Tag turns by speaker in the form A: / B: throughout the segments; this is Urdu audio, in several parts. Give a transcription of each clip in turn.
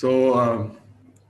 A: So,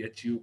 A: HU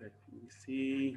A: let me see.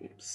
A: Oops.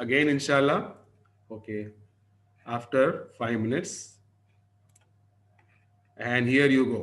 A: again inshallah, okay, after 5 minutes, and here you go.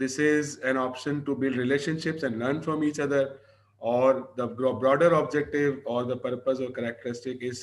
A: This is an option to build relationships and learn from each other, or the broader objective or the purpose or characteristic is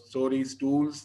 A: stories, tools,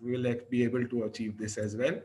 A: we will be able to achieve this as well.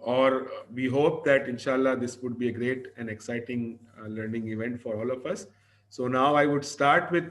A: or we hope that inshallah this would be a great and exciting learning event for all of us. So now I would start with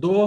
B: 2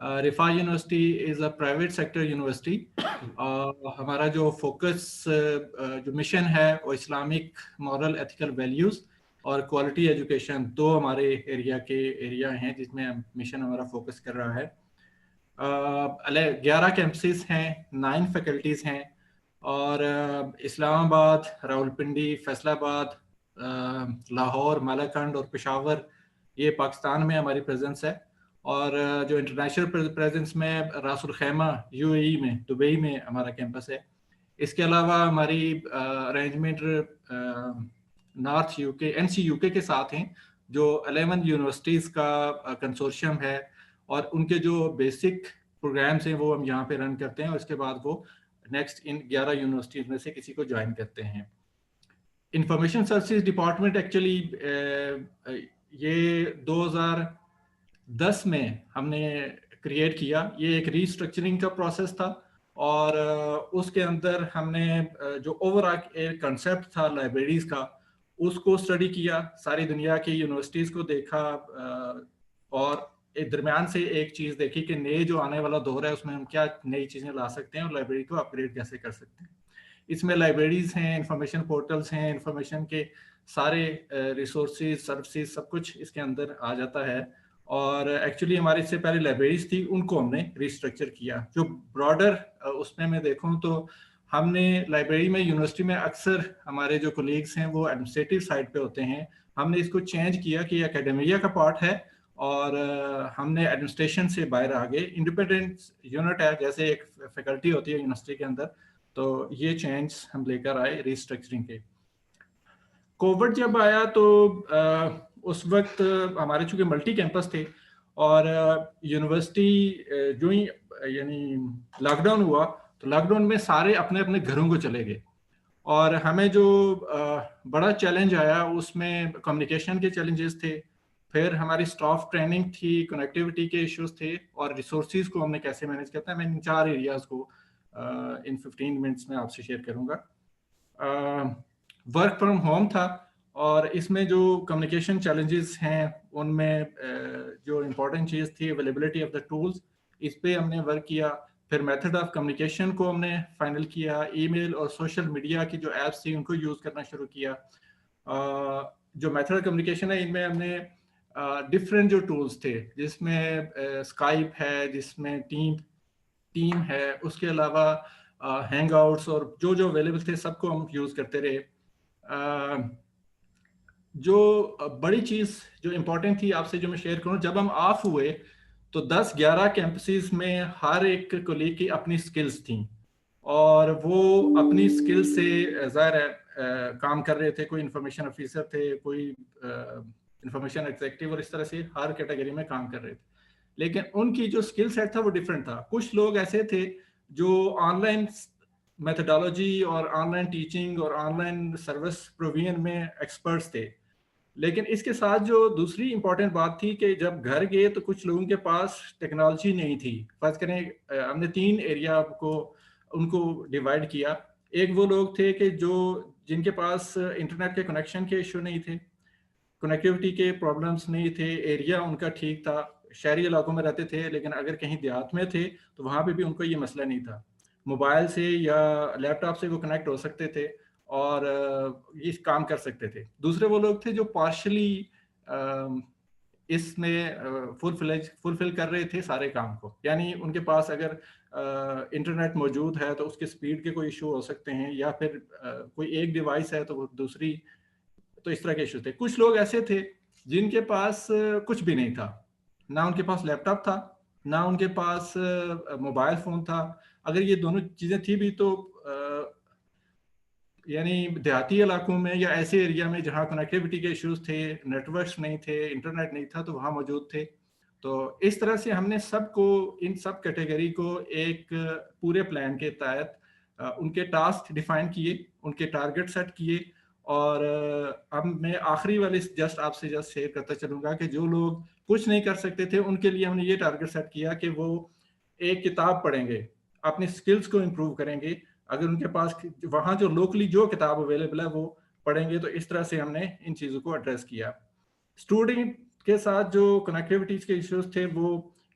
B: Riphah university is a private sector university. ہمارا جو فوکس جو مشن ہے وہ اسلامک مورل ایتھیکل ویلیوز اور کوالٹی ایجوکیشن دو ہمارے ایریا ہیں جس میں مشن ہمارا فوکس کر رہا ہے. 11 کیمپسز ہیں, 9 فیکلٹیز ہیں, اور اسلام آباد, راولپنڈی, فیصل آباد, لاہور, مالاکنڈ اور پشاور, یہ پاکستان میں ہماری پریزنس ہے. اور جو انٹرنیشنل پریزنس میں راس الخیمہ UAE میں, دبئی میں ہمارا کیمپس ہے. اس کے علاوہ ہماری arrangement north UK NC UK کے ساتھ ہیں, جو 11 یونیورسٹیز کا کنسورشیم ہے, اور ان کے جو بیسک پروگرامس ہیں وہ ہم یہاں پہ رن کرتے ہیں, اور اس کے بعد وہ نیکسٹ ان 11 یونیورسٹیز میں سے کسی کو جوائن کرتے ہیں. انفارمیشن سروسز ڈپارٹمنٹ ایکچولی یہ 2010 میں ہم نے کریٹ کیا. یہ ایک ری اسٹرکچرنگ کا پروسیس تھا, اور اس کے اندر ہم نے جو اوور آل کنسیپٹ تھا لائبریریز کا اس کو اسٹڈی کیا, ساری دنیا کی یونیورسٹیز کو دیکھا, اور درمیان سے ایک چیز دیکھی کہ نئے جو آنے والا دور ہے اس میں ہم کیا نئی چیزیں لا سکتے ہیں اور لائبریری کو اپ گریڈ کیسے کر سکتے ہیں. اس میں لائبریریز ہیں, انفارمیشن پورٹلز ہیں, انفارمیشن کے سارے ریسورسز, سروسز, سب کچھ اس کے اندر آ جاتا ہے. اور ایکچولی ہماری اس سے پہلے لائبریریز تھی, ان کو ہم نے ریسٹرکچر کیا. جو براڈر اس میں دیکھوں تو ہم نے لائبریری میں یونیورسٹی میں اکثر ہمارے جو کولیگس ہیں وہ ایڈمنسٹریٹو سائڈ پہ ہوتے ہیں. ہم نے اس کو چینج کیا کہ یہ اکیڈمیا کا پارٹ ہے, اور ہم نے ایڈمنسٹریشن سے باہر آ گئے, انڈیپینڈنٹ یونٹ ہے جیسے ایک فیکلٹی ہوتی ہے یونیورسٹی کے اندر. تو یہ چینج ہم لے کر آئے ریسٹرکچرنگ کے. کووڈ جب آیا تو اس وقت ہمارے چونکہ ملٹی کیمپس تھے, اور یونیورسٹی جو ہی یعنی لاک ڈاؤن ہوا تو لاک ڈاؤن میں سارے اپنے اپنے گھروں کو چلے گئے, اور ہمیں جو بڑا چیلنج آیا اس میں کمیونیکیشن کے چیلنجز تھے, پھر ہماری اسٹاف ٹریننگ تھی, کنیکٹیوٹی کے ایشوز تھے, اور ریسورسز کو ہم نے کیسے مینیج کرتا ہے. میں ان 4 ایریاز کو ان 15 منٹس میں آپ سے شیئر کروں گا. ورک فرام ہوم تھا, اور اس میں جو کمیونیکیشن چیلنجز ہیں ان میں جو امپورٹنٹ چیز تھی اویلیبلٹی آف دا ٹولز, اس پہ ہم نے ورک کیا. پھر میتھڈ آف کمیونیکیشن کو ہم نے فائنل کیا, ای میل اور سوشل میڈیا کی جو ایپس تھی ان کو یوز کرنا شروع کیا. جو میتھڈ آف کمیونیکیشن ہے ان میں ہم نے ڈفرینٹ جو ٹولز تھے جس میں اسکائپ ہے, جس میں ٹیم ہے, اس کے علاوہ ہینگ آؤٹس اور جو اویلیبل تھے سب کو ہم یوز کرتے رہے. جو بڑی چیز جو امپورٹنٹ تھی آپ سے جو میں شیئر کروں, جب ہم آف ہوئے تو 10-11 کیمپسز میں ہر ایک کولیگ کی اپنی سکلز تھیں, اور وہ اپنی سکل سے ظاہر ہے کام کر رہے تھے. کوئی انفارمیشن آفیسر تھے, کوئی انفارمیشن ایگزیکٹو, اور اس طرح سے ہر کیٹیگری میں کام کر رہے تھے. لیکن ان کی جو سکل سیٹ تھا وہ ڈفرینٹ تھا. کچھ لوگ ایسے تھے جو آن لائن میتھڈالوجی اور آن لائن ٹیچنگ اور آن لائن سروس پروویژن میں ایکسپرٹس تھے. لیکن اس کے ساتھ جو دوسری امپورٹنٹ بات تھی کہ جب گھر گئے تو کچھ لوگوں کے پاس ٹیکنالوجی نہیں تھی. فرض کریں ہم نے 3 ایریا کو ان کو ڈیوائڈ کیا. ایک وہ لوگ تھے کہ جن کے پاس انٹرنیٹ کے کنیکشن کے ایشو نہیں تھے, کنیکٹیوٹی کے پرابلمس نہیں تھے, ایریا ان کا ٹھیک تھا, شہری علاقوں میں رہتے تھے, لیکن اگر کہیں دیہات میں تھے تو وہاں پہ بھی ان کو یہ مسئلہ نہیں تھا. موبائل سے یا لیپ ٹاپ سے وہ کنیکٹ ہو سکتے تھے اور یہ کام کر سکتے تھے. دوسرے وہ لوگ تھے جو پارشلی اس میں فلفل کر رہے تھے سارے کام کو, یعنی ان کے پاس اگر انٹرنیٹ موجود ہے تو اس کے سپیڈ کے کوئی ایشو ہو سکتے ہیں, یا پھر کوئی ایک ڈیوائس ہے تو وہ دوسری, تو اس طرح کے ایشو تھے. کچھ لوگ ایسے تھے جن کے پاس کچھ بھی نہیں تھا, نہ ان کے پاس لیپ ٹاپ تھا, نہ ان کے پاس موبائل فون تھا. اگر یہ دونوں چیزیں تھی بھی تو یعنی دیہاتی علاقوں میں یا ایسے ایریا میں جہاں کنیکٹیوٹی کے ایشوز تھے, نیٹ ورکس نہیں تھے, انٹرنیٹ نہیں تھا, تو وہاں موجود تھے. تو اس طرح سے ہم نے سب کو, ان سب کیٹیگری کو ایک پورے پلان کے تحت ان کے ٹاسک ڈیفائن کیے, ان کے ٹارگٹ سیٹ کیے. اور اب میں آخری والی جسٹ آپ سے شیئر کرتا چلوں گا کہ جو لوگ کچھ نہیں کر سکتے تھے ان کے لیے ہم نے یہ ٹارگٹ سیٹ کیا کہ وہ ایک کتاب پڑھیں گے, اپنی سکلز کو امپروو کریں گے. اگر ان کے پاس وہاں جو لوکلی جو کتاب اویلیبل ہے وہ پڑھیں گے. تو اس طرح سے ہم نے ان چیزوں کو ایڈریس کیا. اسٹوڈنٹ کے ساتھ جو کنیکٹیوٹیز کے ایشوز تھے وہ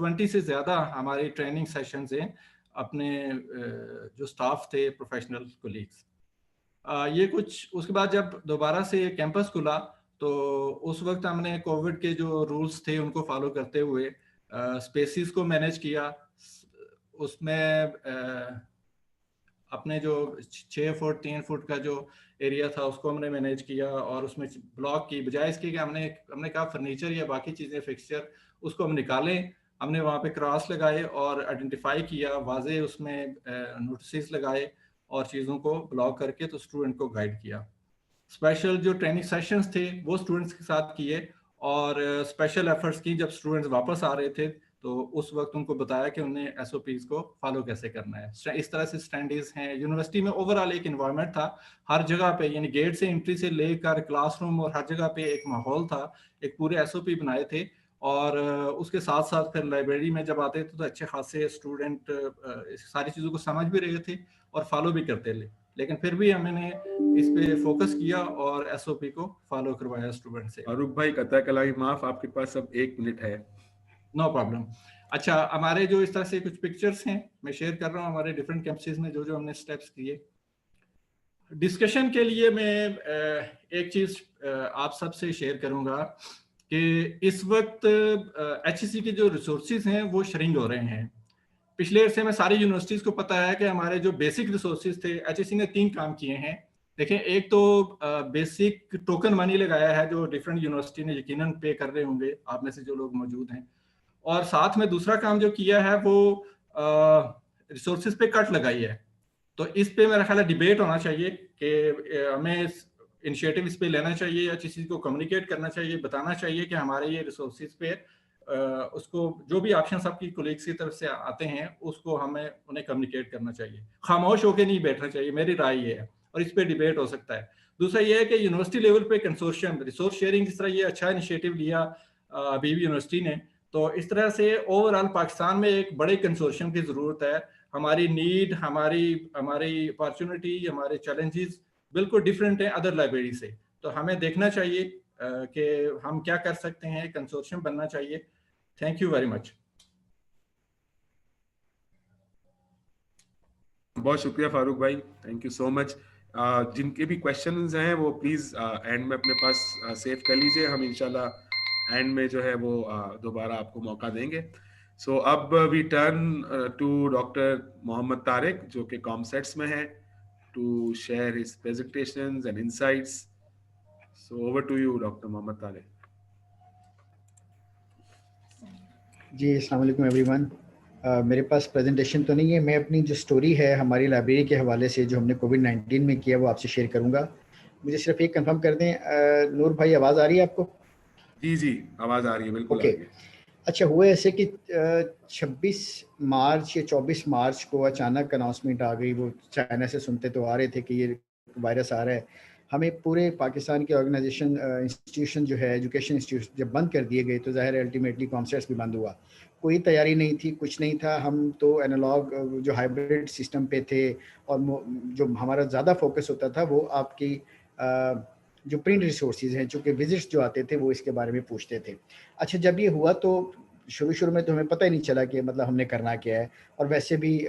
B: 20 سے زیادہ ہماری ٹریننگ سیشنز ہیں اپنے جو سٹاف تھے پروفیشنل کولیگس. یہ کچھ اس کے بعد جب دوبارہ سے کیمپس کھلا تو اس وقت ہم نے کووڈ کے جو رولز تھے ان کو فالو کرتے ہوئے اسپیسیز کو مینیج کیا. اس میں اپنے جو 6 فٹ 3 فٹ کا جو ایریا تھا اس کو ہم نے مینیج کیا, اور اس میں بلاک کی بجائے اس کی کہ ہم نے کہا فرنیچر یا باقی چیزیں فکسچر اس کو ہم نکالیں, ہم نے وہاں پہ کراس لگائے اور آئیڈینٹیفائی کیا, واضح اس میں نوٹسز لگائے اور چیزوں کو بلاک کر کے تو اسٹوڈنٹ کو گائیڈ کیا. اسپیشل جو ٹریننگ سیشنز تھے وہ اسٹوڈنٹس کے ساتھ کیے, اور اسپیشل ایفرٹس کی جب اسٹوڈنٹس واپس آ رہے تھے تو اس وقت ان کو بتایا کہ انہیں ایس او پیز کو فالو کیسے کرنا ہے. اس طرح سے اسٹینڈرڈز ہیں. یونیورسٹی میں اوور آل ایک انوائرمنٹ تھا ہر جگہ پہ, یعنی گیٹ سے انٹری سے لے کر کلاس روم اور ہر جگہ پہ ایک ماحول تھا, ایک پورے ایس او پی بنائے تھے. اور اس کے ساتھ ساتھ پھر لائبریری میں جب آتے تھے تو اچھے خاصے اسٹوڈنٹ ساری چیزوں کو سمجھ بھی رہے تھے اور فالو بھی کرتے تھے, لیکن پھر بھی ہم نے اس پہ فوکس کیا اور ایس او پی کو فالو کروایا اسٹوڈنٹ سے.
A: فاروق بھائی قطع کلامی معاف, آپ کے پاس اب 1 منٹ ہے.
B: No problem. اچھا, ہمارے جو اس طرح سے کچھ پکچرز ہیں میں شیئر کر رہا ہوں ہمارے ڈفرینٹ کیمپسز میں جو ہم نے اسٹیپس کیے. ڈسکشن کے لیے میں ایک چیز آپ سب سے شیئر کروں گا کہ اس وقت ایچ ای سی کے جو ریسورسز ہیں وہ شرنک ہو رہے ہیں. پچھلے عرصے میں ساری یونیورسٹیز کو پتہ ہے کہ ہمارے جو بیسک ریسورسز تھے ایچ ای سی نے 3 کام کیے ہیں. دیکھیں, ایک تو بیسک ٹوکن منی لگایا ہے جو ڈفرینٹ یونیورسٹی نے یقیناً پے کر رہے ہوں گے آپ میں سے جو لوگ موجود ہیں, اور ساتھ میں دوسرا کام جو کیا ہے وہ ریسورسز پہ کٹ لگائی ہے. تو اس پہ میرا خیال ہے ڈیبیٹ ہونا چاہیے کہ ہمیں انیشیٹو اس پہ لینا چاہیے یا کسی کو کمیونیکیٹ کرنا چاہیے, بتانا چاہیے کہ ہمارے یہ ریسورسز پہ اس کو جو بھی آپشنس آپ کی کولیگس کی طرف سے آتے ہیں اس کو ہمیں انہیں کمیونیکیٹ کرنا چاہیے, خاموش ہو کے نہیں بیٹھنا چاہیے. میری رائے یہ ہے, اور اس پہ ڈیبیٹ ہو سکتا ہے. دوسرا یہ ہے کہ یونیورسٹی لیول پہ کنسورشیم ریسورس شیئرنگ جس طرح یہ اچھا انیشیٹو لیا ابھی بھی یونیورسٹی نے, تو اس طرح سے اوور آل پاکستان میں ایک بڑے کنسورشیم کی ضرورت ہے. ہماری نیڈ, ہماری اپارچونٹی, ہمارے چیلنجز بالکل ڈفرینٹ ہیں ادر لائبریری سے. تو ہمیں دیکھنا چاہیے کہ ہم کیا کر سکتے ہیں, کنسورشیم بننا چاہیے. Thank you very much.
A: بہت شکریہ فاروق بھائی, تھینک یو سو مچ. جن کے بھی کویشچنز ہیں وہ پلیز اینڈ میں اپنے پاس سیو کر لیجئے, ہم انشاءاللہ اینڈ میں جو ہے وہ دوبارہ آپ کو موقع دیں گے. سو اب we turn to doctor Muhammad Tariq جو کہ کامسیٹس میں ہیں to share his presentations and insights. So over to you doctor Muhammad Tariq.
C: جی السلام علیکم ایوری ون. میرے پاس پریزنٹیشن تو نہیں ہے, میں اپنی جو سٹوری ہے ہماری لائبریری کے حوالے سے جو ہم نے کووڈ-19 میں کیا وہ آپ سے شیئر کروں گا. مجھے صرف ایک کنفرم کر دیں, نور بھائی آواز آ رہی ہے آپ کو؟
A: جی آواز آ رہی ہے, بالکل آ رہی ہے.
C: اچھا, ہوا ایسے کہ 26 مارچ یا 24 مارچ کو اچانک اناؤنسمنٹ آ گئی. وہ چائنا سے سنتے تو آ رہے تھے کہ یہ وائرس آ رہا ہے. ہمیں پورے پاکستان کے آرگنائزیشن انسٹیٹیوشن جو ہے ایجوکیشن انسٹیٹیوشن جب بند کر دیے گئے تو ظاہر ہے الٹیمیٹلی کانسرٹس بھی بند ہوا. کوئی تیاری نہیں تھی, کچھ نہیں تھا. ہم تو اینالاگ جو ہائبرڈ سسٹم پہ تھے, اور جو ہمارا زیادہ فوکس ہوتا تھا وہ آپ کی جو پرنٹ ریسورسز ہیں, چونکہ وزٹس جو آتے تھے وہ اس کے بارے میں پوچھتے تھے. اچھا, جب یہ ہوا تو شروع میں تو ہمیں پتہ ہی نہیں چلا کہ مطلب ہم نے کرنا کیا ہے, اور ویسے بھی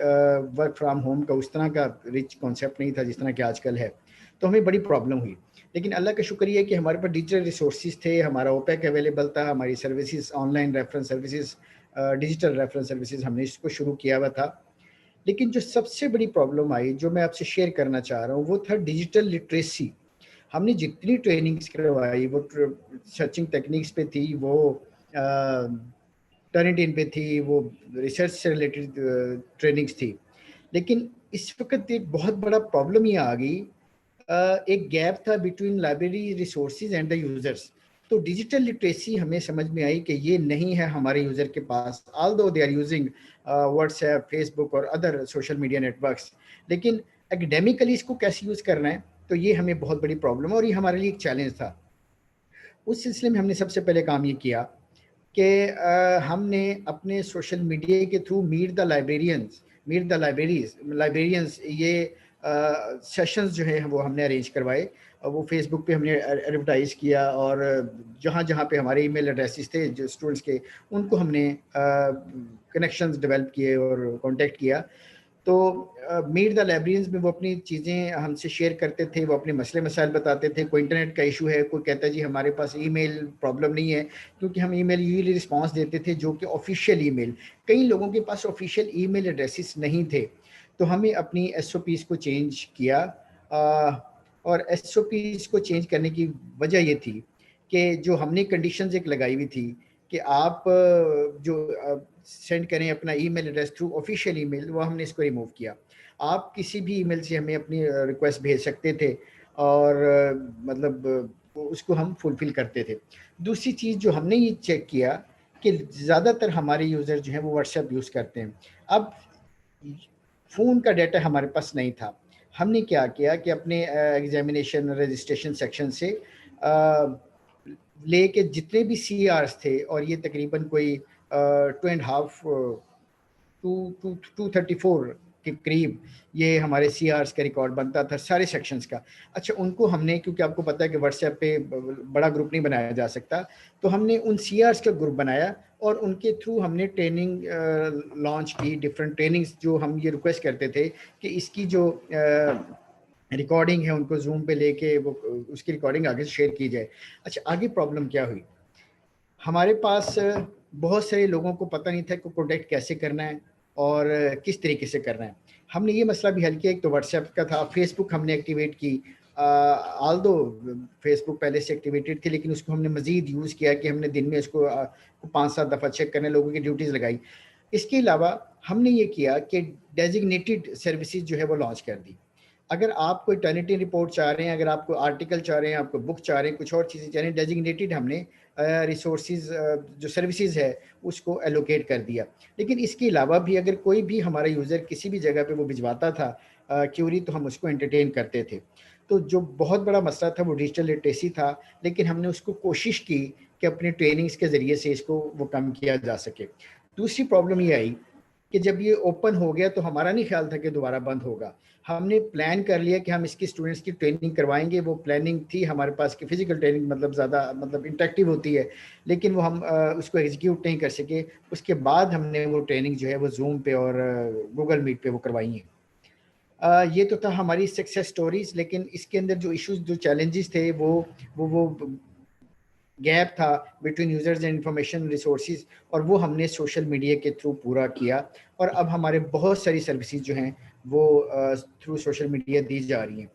C: ورک فرام ہوم کا اس طرح کا رچ کانسیپٹ نہیں تھا جس طرح کہ آج کل ہے, تو ہمیں بڑی پرابلم ہوئی. لیکن اللہ کا شکر یہ کہ ہمارے پاس ڈیجیٹل ریسورسز تھے, ہمارا اوپیک اویلیبل تھا, ہماری services on line reference services, digital reference services ہم نے اس کو شروع کیا ہوا تھا. لیکن جو سب سے بڑی پرابلم آئی جو میں آپ سے شیئر کرنا چاہ رہا ہوں وہ تھا ڈیجیٹل لٹریسی. ہم نے جتنی ٹریننگز کروائی وہ سرچنگ ٹیکنیکس پہ تھی, وہ ٹرنٹین پہ تھی, وہ ریسرچ سے ریلیٹڈ ٹریننگز تھی. لیکن اس وقت ایک بہت بڑا پرابلم یہ آ گئی, ایک گیپ تھا between library resources and the users. تو ڈیجیٹل لٹریسی ہمیں سمجھ میں آئی کہ یہ نہیں ہے ہمارے یوزر کے پاس, although they are using WhatsApp, Facebook اور other social media networks, لیکن اکیڈیمیکلی اس کو کیسے یوز کرنا ہے, تو یہ ہمیں بہت بڑی پرابلم ہے اور یہ ہمارے لیے ایک چیلنج تھا. اس سلسلے میں ہم نے سب سے پہلے کام یہ کیا کہ ہم نے اپنے سوشل میڈیا کے تھرو میٹ دا لائبریرینز, یہ سیشنز جو ہیں وہ ہم نے ارینج کروائے, وہ فیس بک پہ ہم نے ایڈورٹائز کیا, اور جہاں جہاں پہ ہمارے ای میل ایڈریسز تھے جو اسٹوڈنٹس کے, ان کو ہم نے کنیکشنز ڈیولپ کیے اور کانٹیکٹ کیا. تو میٹ دا لائبریرینز میں وہ اپنی چیزیں ہم سے شیئر کرتے تھے, وہ اپنے مسئلے مسائل بتاتے تھے. کوئی انٹرنیٹ کا ایشو ہے, کوئی کہتا ہے جی ہمارے پاس ای میل پرابلم نہیں ہے, کیونکہ ہم ای میل یوزلی رسپانس دیتے تھے جو کہ آفیشیل ای میل. کئی لوگوں کے پاس آفیشیل ای میل ایڈریسز نہیں تھے, تو ہمیں اپنی ایس او پیز کو چینج کیا. اور ایس او پیز کو چینج کرنے کی وجہ یہ تھی کہ جو ہم نے کنڈیشنز ایک لگائی ہوئی تھی کہ آپ جو سینڈ کریں اپنا ای میل ایڈریس تھرو آفیشیل ای میل, وہ ہم نے اس کو ریموو کیا. آپ کسی بھی ای میل سے ہمیں اپنی ریکویسٹ بھیج سکتے تھے, اور مطلب اس کو ہم فلفل کرتے تھے. دوسری چیز جو ہم نے یہ چیک کیا کہ زیادہ تر ہمارے یوزر جو ہیں وہ واٹس ایپ یوز کرتے ہیں. اب فون کا ڈیٹا ہمارے پاس نہیں تھا. ہم نے کیا کیا کہ اپنے ایگزامینیشن رجسٹریشن سیکشن سے لے کے جتنے بھی سی آرس تھے, اور یہ تقریباً کوئی 234 کے قریب یہ ہمارے سی آرس کا ریکارڈ بنتا تھا سارے سیکشنز کا. اچھا, ان کو ہم نے, کیونکہ آپ کو پتہ ہے کہ واٹس ایپ پہ بڑا گروپ نہیں بنایا جا سکتا, تو ہم نے ان سی آرس کا گروپ بنایا, اور ان کے تھرو ہم نے ٹریننگ لانچ کی. ڈفرینٹ ٹریننگز جو ہم یہ ریکویسٹ کرتے تھے کہ اس کی جو ریکارڈنگ ہے ان کو زوم پہ لے کے وہ اس کی ریکارڈنگ آگے سے شیئر کی جائے. اچھا, آگے پرابلم کیا ہوئی, ہمارے پاس بہت سارے لوگوں کو پتہ نہیں تھا کہ کانٹیکٹ کیسے کرنا ہے اور کس طریقے سے کرنا ہے. ہم نے یہ مسئلہ بھی حل کیا. ایک تو واٹس ایپ کا تھا, فیس بک ہم نے ایکٹیویٹ کی. آلدو فیس بک پہلے سے ایکٹیویٹڈ تھی, لیکن اس کو ہم نے مزید یوز کیا کہ ہم نے دن میں اس کو 5-7 دفعہ چیک کرنے لوگوں کی ڈیوٹیز لگائی. اس کے علاوہ ہم نے یہ کیا کہ ڈیزگنیٹڈ سروسز جو ہے وہ لانچ کر دی. اگر آپ کوئی ٹرنیٹی رپورٹ چاہ رہے ہیں, اگر آپ کو آرٹیکل چاہ رہے ہیں, آپ کو بک چاہ رہے ہیں, کچھ اور چیزیں چاہ رہے ہیں, ڈیزگنیٹڈ ہم نے ریسورسز جو سروسز ہے اس کو ایلوکیٹ کر دیا. لیکن اس کے علاوہ بھی اگر کوئی بھی ہمارا یوزر کسی بھی جگہ پہ وہ بھجواتا تھا کیوری, تو ہم اس کو انٹرٹین کرتے تھے. تو جو بہت بڑا مسئلہ تھا وہ ڈیجیٹل لٹریسی تھا, لیکن ہم نے اس کو کوشش کی کہ اپنے ٹریننگز کے ذریعے سے اس کو وہ کم کیا جا سکے. دوسری پرابلم یہ آئی کہ جب یہ اوپن ہو گیا تو ہمارا نہیں خیال تھا کہ دوبارہ بند ہوگا. ہم نے پلان کر لیا کہ ہم اس کی اسٹوڈنٹس کی ٹریننگ کروائیں گے. وہ پلاننگ تھی ہمارے پاس کہ فزیکل ٹریننگ مطلب زیادہ انٹریکٹیو ہوتی ہے, لیکن وہ ہم اس کو ایگزیکیوٹ نہیں کر سکے. اس کے بعد ہم نے وہ ٹریننگ جو ہے وہ زوم پہ اور گوگل میٹ پہ وہ کروائی ہیں. یہ تو تھا ہماری سکسیس سٹوریز. لیکن اس کے اندر جو ایشوز, جو چیلنجز تھے, وہ گیپ تھا between users and information resources, اور وہ ہم نے سوشل میڈیا کے تھرو پورا کیا. اور اب ہمارے بہت ساری سروسز جو ہیں وہ تھرو سوشل میڈیا دی جا رہی ہیں.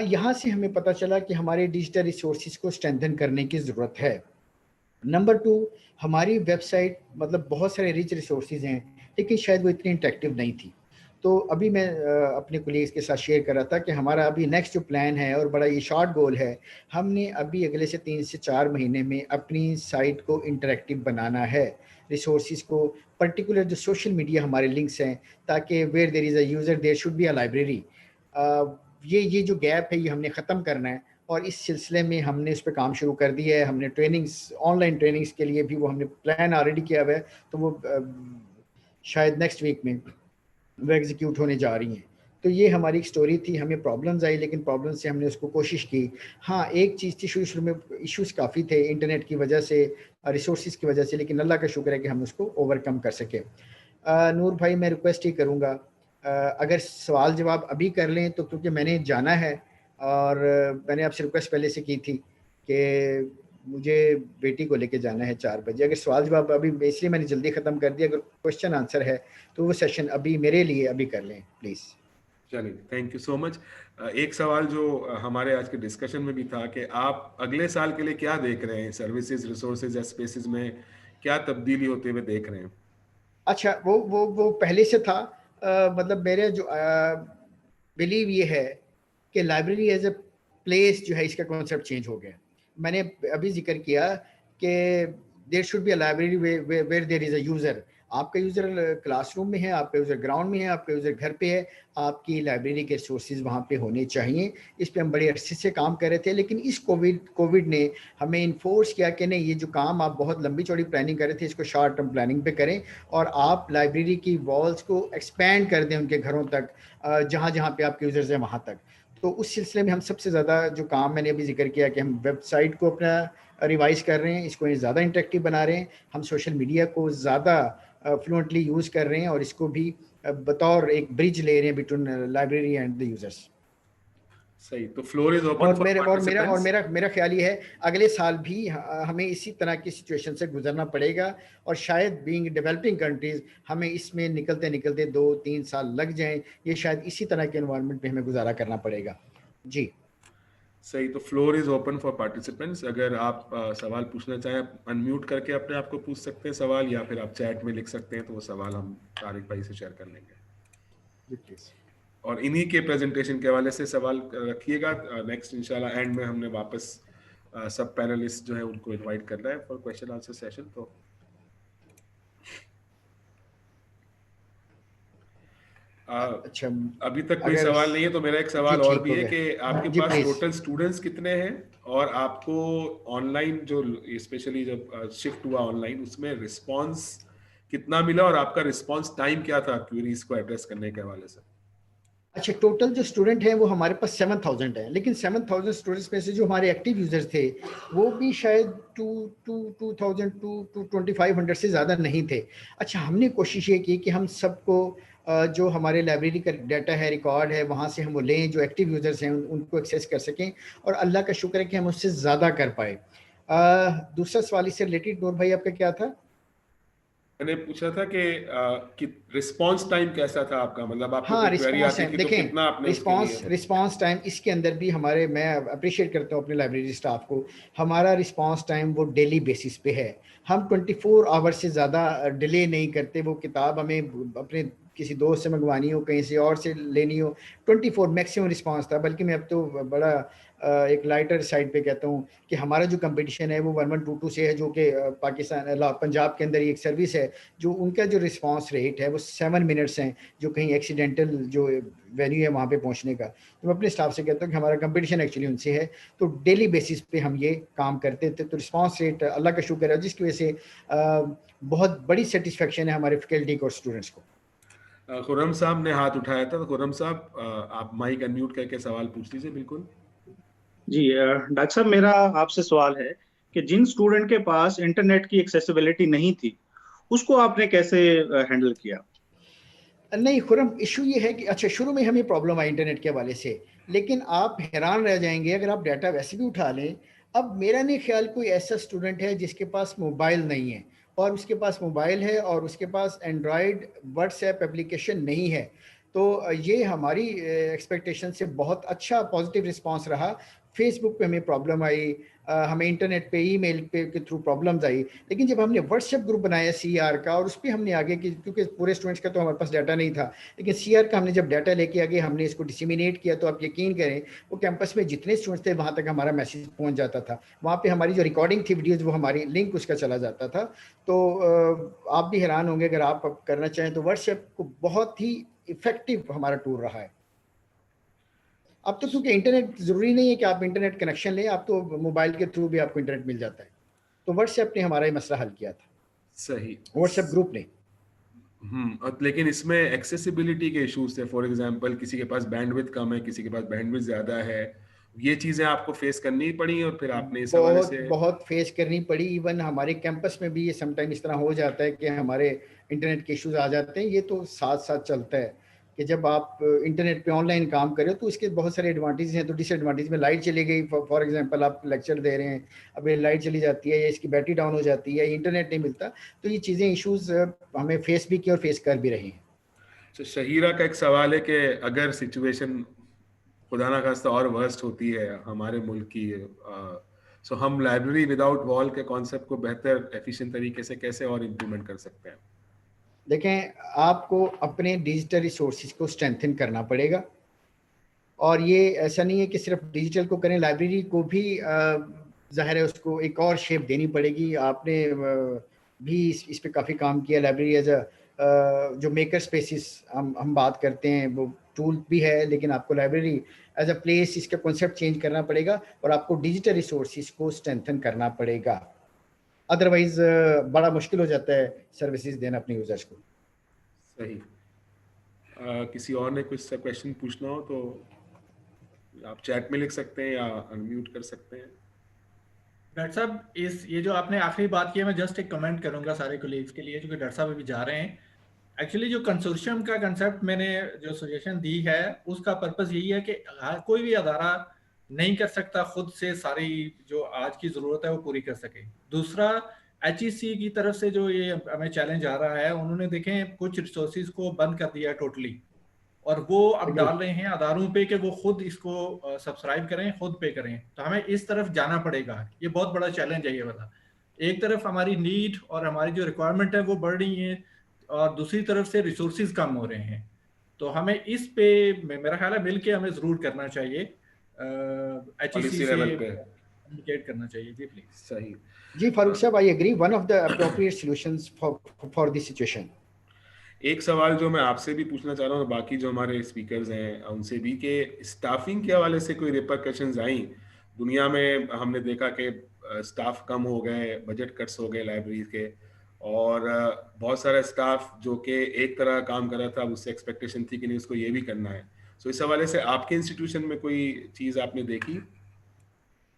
C: یہاں سے ہمیں پتہ چلا کہ ہمارے ڈیجیٹل ریسورسز کو اسٹرینتھن کرنے کی ضرورت ہے. نمبر 2, ہماری ویب سائٹ مطلب بہت سارے ریچ ریسورسز ہیں, لیکن شاید وہ اتنی انٹریکٹیو نہیں تھی. تو ابھی میں اپنے کولیگز کے ساتھ شیئر کر رہا تھا کہ ہمارا ابھی نیکسٹ جو پلان ہے, اور بڑا یہ شارٹ گول ہے, ہم نے ابھی اگلے سے 3 سے 4 مہینے میں اپنی سائٹ کو انٹریکٹیو بنانا ہے. ریسورسز کو پرٹیکولر جو سوشل میڈیا ہمارے لنکس ہیں, تاکہ where there is a user there should be a library, یہ جو گیپ ہے یہ ہم نے ختم کرنا ہے. اور اس سلسلے میں ہم نے اس پہ کام شروع کر دیا ہے. ہم نے ٹریننگز, آن لائن ٹریننگز کے لیے بھی وہ ہم نے پلان آلریڈی کیا ہوا ہے, تو وہ شاید نیکسٹ ویک میں وہ ایگزیکیوٹ ہونے جا رہی ہیں. تو یہ ہماری ایک سٹوری تھی. ہمیں پرابلمز آئی, لیکن پرابلمز سے ہم نے اس کو کوشش کی. ہاں, ایک چیز تھی, شروع میں ایشوز کافی تھے انٹرنیٹ کی وجہ سے, ریسورسز کی وجہ سے, لیکن اللہ کا شکر ہے کہ ہم اس کو اوور کم کر سکے. نور بھائی, میں ریکویسٹ ہی کروں گا اگر سوال جواب ابھی کر لیں تو, کیونکہ میں نے جانا ہے, اور میں نے آپ سے ریکویسٹ پہلے سے کی تھی کہ مجھے بیٹی کو لے کے جانا ہے 4 بجے. اگر سوال جواب ابھی, اس لیے میں نے جلدی ختم کر دیا, اگر کوشچن آنسر ہے تو وہ سیشن ابھی میرے لیے ابھی کر لیں پلیز.
A: چلیے, تھینک یو سو مچ. ایک سوال جو ہمارے آج کے ڈسکشن میں بھی تھا کہ آپ اگلے سال کے لیے کیا دیکھ رہے ہیں, سروسز, ریسورسز یا اسپیسز میں کیا تبدیلی ہوتے ہوئے دیکھ رہے ہیں؟
C: اچھا, وہ پہلے سے تھا. مطلب میرے جو بلیو یہ ہے کہ لائبریری ایز اے پلیس جو ہے اس کا کانسیپٹ چینج ہو گیا. میں نے ابھی ذکر کیا کہ there should be a library where there is a user. آپ کا یوزر کلاس روم میں ہے, آپ کا یوزر گراؤنڈ میں ہے, آپ کا یوزر گھر پہ ہے, آپ کی لائبریری کے ریسورسز وہاں پہ ہونے چاہیے. اس پہ ہم بڑے عرصے سے کام کر رہے تھے, لیکن اس کووڈ نے ہمیں انفورس کیا کہ نہیں, یہ جو کام آپ بہت لمبی چوڑی پلاننگ کر رہے تھے, اس کو شارٹ ٹرم پلاننگ پہ کریں اور آپ لائبریری کی والس کو ایکسپینڈ کر دیں ان کے گھروں تک, جہاں جہاں پہ آپ کے یوزرز ہیں وہاں تک. تو اس سلسلے میں ہم سب سے زیادہ جو کام میں نے ابھی ذکر کیا کہ ہم ویب سائٹ کو اپنا ریوائز کر رہے ہیں, اس کو زیادہ انٹریکٹیو بنا رہے ہیں, ہم سوشل میڈیا کو زیادہ فلوئنٹلی یوز کر رہے ہیں اور اس کو بھی بطور ایک برج لے رہے ہیں between library and the users.
A: صحیح, تو floor is open for participants.
C: میرا خیال یہ ہے اگلے سال بھی ہمیں اسی طرح کی سچویشن سے گزرنا پڑے گا, اور شاید بینگ ڈیولپنگ کنٹریز ہمیں اس میں نکلتے نکلتے 2-3 سال لگ جائیں. یہ شاید اسی طرح کے انوائرمنٹ میں ہمیں گزارا کرنا پڑے گا. جی
A: صحیح, تو floor is open for participants. اگر آپ سوال پوچھنا چاہیں انمیوٹ کر کے اپنے آپ کو پوچھ سکتے ہیں سوال, یا پھر آپ چیٹ میں لکھ سکتے ہیں, تو وہ سوال ہم طارق بھائی سے شیئر کر لیں گے.
C: جی پلیز.
A: اور انہی کے پریزنٹیشن کے حوالے سے سوال رکھیے گا. نیکسٹ انشاءاللہ اینڈ میں ہم نے واپس سب پینلسٹ جو ہے ان کو انوائٹ کرنا ہے فار کویشچن آنسر سیشن. تو
C: اچھا,
A: ابھی تک کوئی سوال نہیں ہے, تو میرا ایک سوال اور بھی ہے کہ آپ کے پاس ٹوٹل اسٹوڈنٹس کتنے ہیں, اور آپ کو آن لائن جو اسپیشلی جب شفٹ ہوا آن لائن اس میں رسپانس کتنا ملا, اور آپ کا رسپانس ٹائم کیا تھا کوئریز کو ایڈریس کرنے کے حوالے سے.
C: اچھا, ٹوٹل جو اسٹوڈنٹ ہیں وہ ہمارے پاس 7000 ہیں, لیکن 7000 اسٹوڈنٹس میں سے جو ہمارے ایکٹیو یوزر تھے وہ بھی شاید 2000 to 2500 سے زیادہ نہیں تھے. اچھا, ہم نے کوشش یہ کی کہ ہم سب کو جو ہمارے لائبریری کا ڈیٹا ہے, ریکارڈ ہے, وہاں سے ہم وہ لیں جو ایکٹیو یوزرس ہیں ان کو ایکسیس کر سکیں, اور اللہ کا شکر ہے کہ ہم اس سے زیادہ کر پائے. دوسرا سوال اس سے ریلیٹڈ نور بھائی آپ کا کیا تھا؟
A: میں نے پوچھا تھا کہ رسپانس ٹائم کیسا تھا آپ کا, مطلب آپ کو
C: ہاں,
A: کوئی کوئری
C: رسپانس
A: آتی
C: ٹائم
A: تھی تو کتنا آپ نے اس کے لیے.
C: رسپانس ٹائم اس کے اندر بھی ہمارے, میں اپریشیٹ کرتا ہوں اپنے لائبریری اسٹاف کو, ہمارا رسپانس ٹائم وہ ڈیلی بیسس پہ ہے. ہم 24 آور سے زیادہ ڈیلے نہیں کرتے. وہ کتاب ہمیں اپنے کسی دوست سے منگوانی ہو, کہیں سے اور سے لینی ہو, 24 میکسیمم رسپانس تھا. بلکہ میں اب تو بڑا ایک لائٹر سائڈ پہ کہتا ہوں کہ ہمارا جو کمپٹیشن ہے وہ 1122 سے ہے, جو کہ پاکستان پنجاب کے اندر ایک سروس ہے, جو ان کا جو رسپانس ریٹ ہے وہ 7 منٹس ہیں, جو کہیں ایکسیڈنٹل جو وینیو ہے وہاں پہ پہنچنے کا. تو میں اپنے اسٹاف سے کہتا ہوں کہ ہمارا کمپٹیشن ایکچولی ان سے ہے. تو ڈیلی بیسس پہ ہم یہ کام کرتے تھے. تو رسپانس ریٹ اللہ کا شکر ہے, جس کی وجہ سے بہت بڑی سیٹسفیکشن ہے ہمارے فیکلٹی کو اور اسٹوڈنٹس کو.
A: خرم صاحب نے ہاتھ اٹھایا تھا, تو خرم صاحب آپ مائک انمیوٹ کر کے سوال پوچھ لیجیے. بالکل
D: جی ڈاکٹر صاحب, میرا آپ سے سوال ہے کہ جن اسٹوڈنٹ کے پاس انٹرنیٹ کی ایکسیسیبلٹی نہیں تھی اس کو آپ نے کیسے ہینڈل کیا؟
C: نہیں خرم, ایشو یہ ہے کہ اچھا شروع میں ہمیں پرابلم آئی انٹرنیٹ کے حوالے سے, لیکن آپ حیران رہ جائیں گے اگر آپ ڈیٹا ویسے بھی اٹھا لیں. اب میرا نہیں خیال کوئی ایسا اسٹوڈنٹ ہے جس کے پاس موبائل نہیں ہے, اور اس کے پاس موبائل ہے اور اس کے پاس اینڈرائڈ واٹس ایپ اپلیکیشن نہیں ہے. تو یہ ہماری ایکسپیکٹیشن سے بہت اچھا پازیٹیو رسپانس رہا. فیس بک پہ ہمیں پرابلم آئی, ہمیں انٹرنیٹ پہ ای میل پہ کے تھرو پرابلمز آئی, لیکن جب ہم نے واٹس ایپ گروپ بنایا CR کا, اور اس پہ ہم نے آگے کی, کیونکہ پورے اسٹوڈنٹس کا تو ہمارے پاس ڈیٹا نہیں تھا, لیکن CR کا ہم نے جب ڈیٹا لے کے آگے ہم نے اس کو ڈسیمینیٹ کیا, تو آپ یقین کریں وہ کیمپس میں جتنے اسٹوڈنٹس تھے وہاں تک ہمارا میسیج پہنچ جاتا تھا. وہاں پہ ہماری جو ریکارڈنگ تھی ویڈیوز, وہ ہماری لنک اس کا چلا جاتا تھا. تو آپ بھی حیران ہوں گے اگر آپ کرنا چاہیں تو واٹس ایپ کو بہت ہی افیکٹو ہمارا ٹول رہا ہے. اب تو کیونکہ انٹرنیٹ ضروری نہیں ہے کہ آپ انٹرنیٹ کنیکشن لیں, آپ تو موبائل کے تھرو بھی آپ کو انٹرنیٹ مل جاتا ہے. تو واٹس ایپ نے ہمارا یہ مسئلہ حل کیا تھا,
A: صحیح,
C: واٹس ایپ گروپ نے.
A: لیکن اس میں ایکسیسیبلٹی کے ایشوز تھے. فار ایگزامپل کسی کے پاس بینڈ وڈتھ کم ہے, کسی کے پاس بینڈ وڈتھ زیادہ ہے, یہ چیزیں آپ کو فیس کرنی پڑی, اور پھر آپ نے اس حوالے سے
C: بہت فیس کرنی پڑی. ایون ہمارے کیمپس میں بھی یہ سم ٹائم اس طرح ہو جاتا ہے کہ ہمارے انٹرنیٹ کے ایشوز آ جاتے ہیں. یہ تو ساتھ ساتھ چلتا ہے کہ جب آپ انٹرنیٹ پہ آن لائن کام کرے تو اس کے بہت سارے ایڈوانٹیجز ہیں. تو ڈس ایڈوانٹیج میں لائٹ چلی گئی, فار ایگزامپل آپ لیکچر دے رہے ہیں, اب لائٹ چلی جاتی ہے, یا اس کی بیٹری ڈاؤن ہو جاتی ہے, یا انٹرنیٹ نہیں ملتا. تو یہ چیزیں ایشوز ہمیں فیس بھی کی اور فیس کر بھی رہے ہیں.
A: شہیرہ کا ایک سوال ہے کہ اگر سچویشن خدا نہ خواستہ اور ورسٹ ہوتی ہے ہمارے ملک کی, سو ہم لائبریری وداؤٹ وال کے کانسیپٹ کو بہتر ایفیشینٹ طریقے سے کیسے اور امپلیمنٹ کر سکتے ہیں؟
C: دیکھیں, آپ کو اپنے ڈیجیٹل ریسورسز کو اسٹرینتھن کرنا پڑے گا, اور یہ ایسا نہیں ہے کہ صرف ڈیجیٹل کو کریں, لائبریری کو بھی ظاہر ہے اس کو ایک اور شیپ دینی پڑے گی. آپ نے بھی اس پہ کافی کام کیا. لائبریری ایز اے جو میکر اسپیسز ہم بات کرتے ہیں وہ ٹول بھی ہے, لیکن آپ کو لائبریری ایز اے پلیس اس کا کنسیپٹ چینج کرنا پڑے گا اور آپ کو ڈیجیٹل ریسورسز کو اسٹرینتھن کرنا پڑے گا. ادروائز بڑا مشکل ہو جاتا ہے سروسز دینا اپنے یوزرس کو.
A: صحیح. کسی اور نے کچھ کویشچن پوچھنا ہو تو آپ چیٹ میں لکھ سکتے ہیں یا انمیوٹ کر سکتے ہیں.
B: ڈاکٹر صاحب یہ جو آپ نے آخری بات کی ہے, میں جسٹ ایک کمنٹ کروں گا سارے کولیگز کے لیے, جو کہ ڈاکٹر صاحب ابھی جا رہے ہیں. ایکچولی جو کنسورشیم کا کنسیپٹ میں نے جو سجیشن دی ہے, اس کا پرپس یہی ہے کہ کوئی بھی ادارہ نہیں کر سکتا خود سے ساری جو آج کی ضرورت ہے وہ پوری کر سکے. دوسرا, HEC کی طرف سے جو یہ ہمیں چیلنج آ رہا ہے, انہوں نے دیکھیں کچھ ریسورسز کو بند کر دیا ٹوٹلی, اور وہ اب ڈال رہے ہیں اداروں پہ کہ وہ خود اس کو سبسکرائب کریں, خود پے کریں. تو ہمیں اس طرف جانا پڑے گا. یہ بہت بڑا چیلنج ہے یہ والا. ایک طرف ہماری نیڈ اور ہماری جو ریکوائرمنٹ ہے وہ بڑھ رہی ہیں, اور دوسری طرف سے ریسورسز کم ہو رہے ہیں. تو ہمیں اس پہ میرا خیال ہے مل کے ہمیں ضرور کرنا چاہیے, HEC سے کمیونیکیٹ کرنا چاہیے. جی پلیز.
A: صحیح.
C: جی فاروق صاحب, I agree, one of the appropriate solutions for this situation.
A: ایک سوال جو میں آپ سے بھی پوچھنا چاہ رہا ہوں اور باقی جو ہمارے اسپیکرز ہیں ان سے بھی, کہ اسٹافنگ کے حوالے سے کوئی ریپرکشنز آئیں دنیا میں؟ ہم نے دیکھا کہ اسٹاف کم ہو گئے, بجٹ کٹس ہو گئے لائبریریز کے, اور بہت سارا اسٹاف جو کہ ایک طرح کام کر رہا تھا, اس سے ایکسپیکٹیشن تھی کہ نہیں اس کو یہ بھی کرنا ہے. سو اس حوالے سے آپ کے انسٹیٹیوشن میں کوئی چیز آپ نے دیکھی؟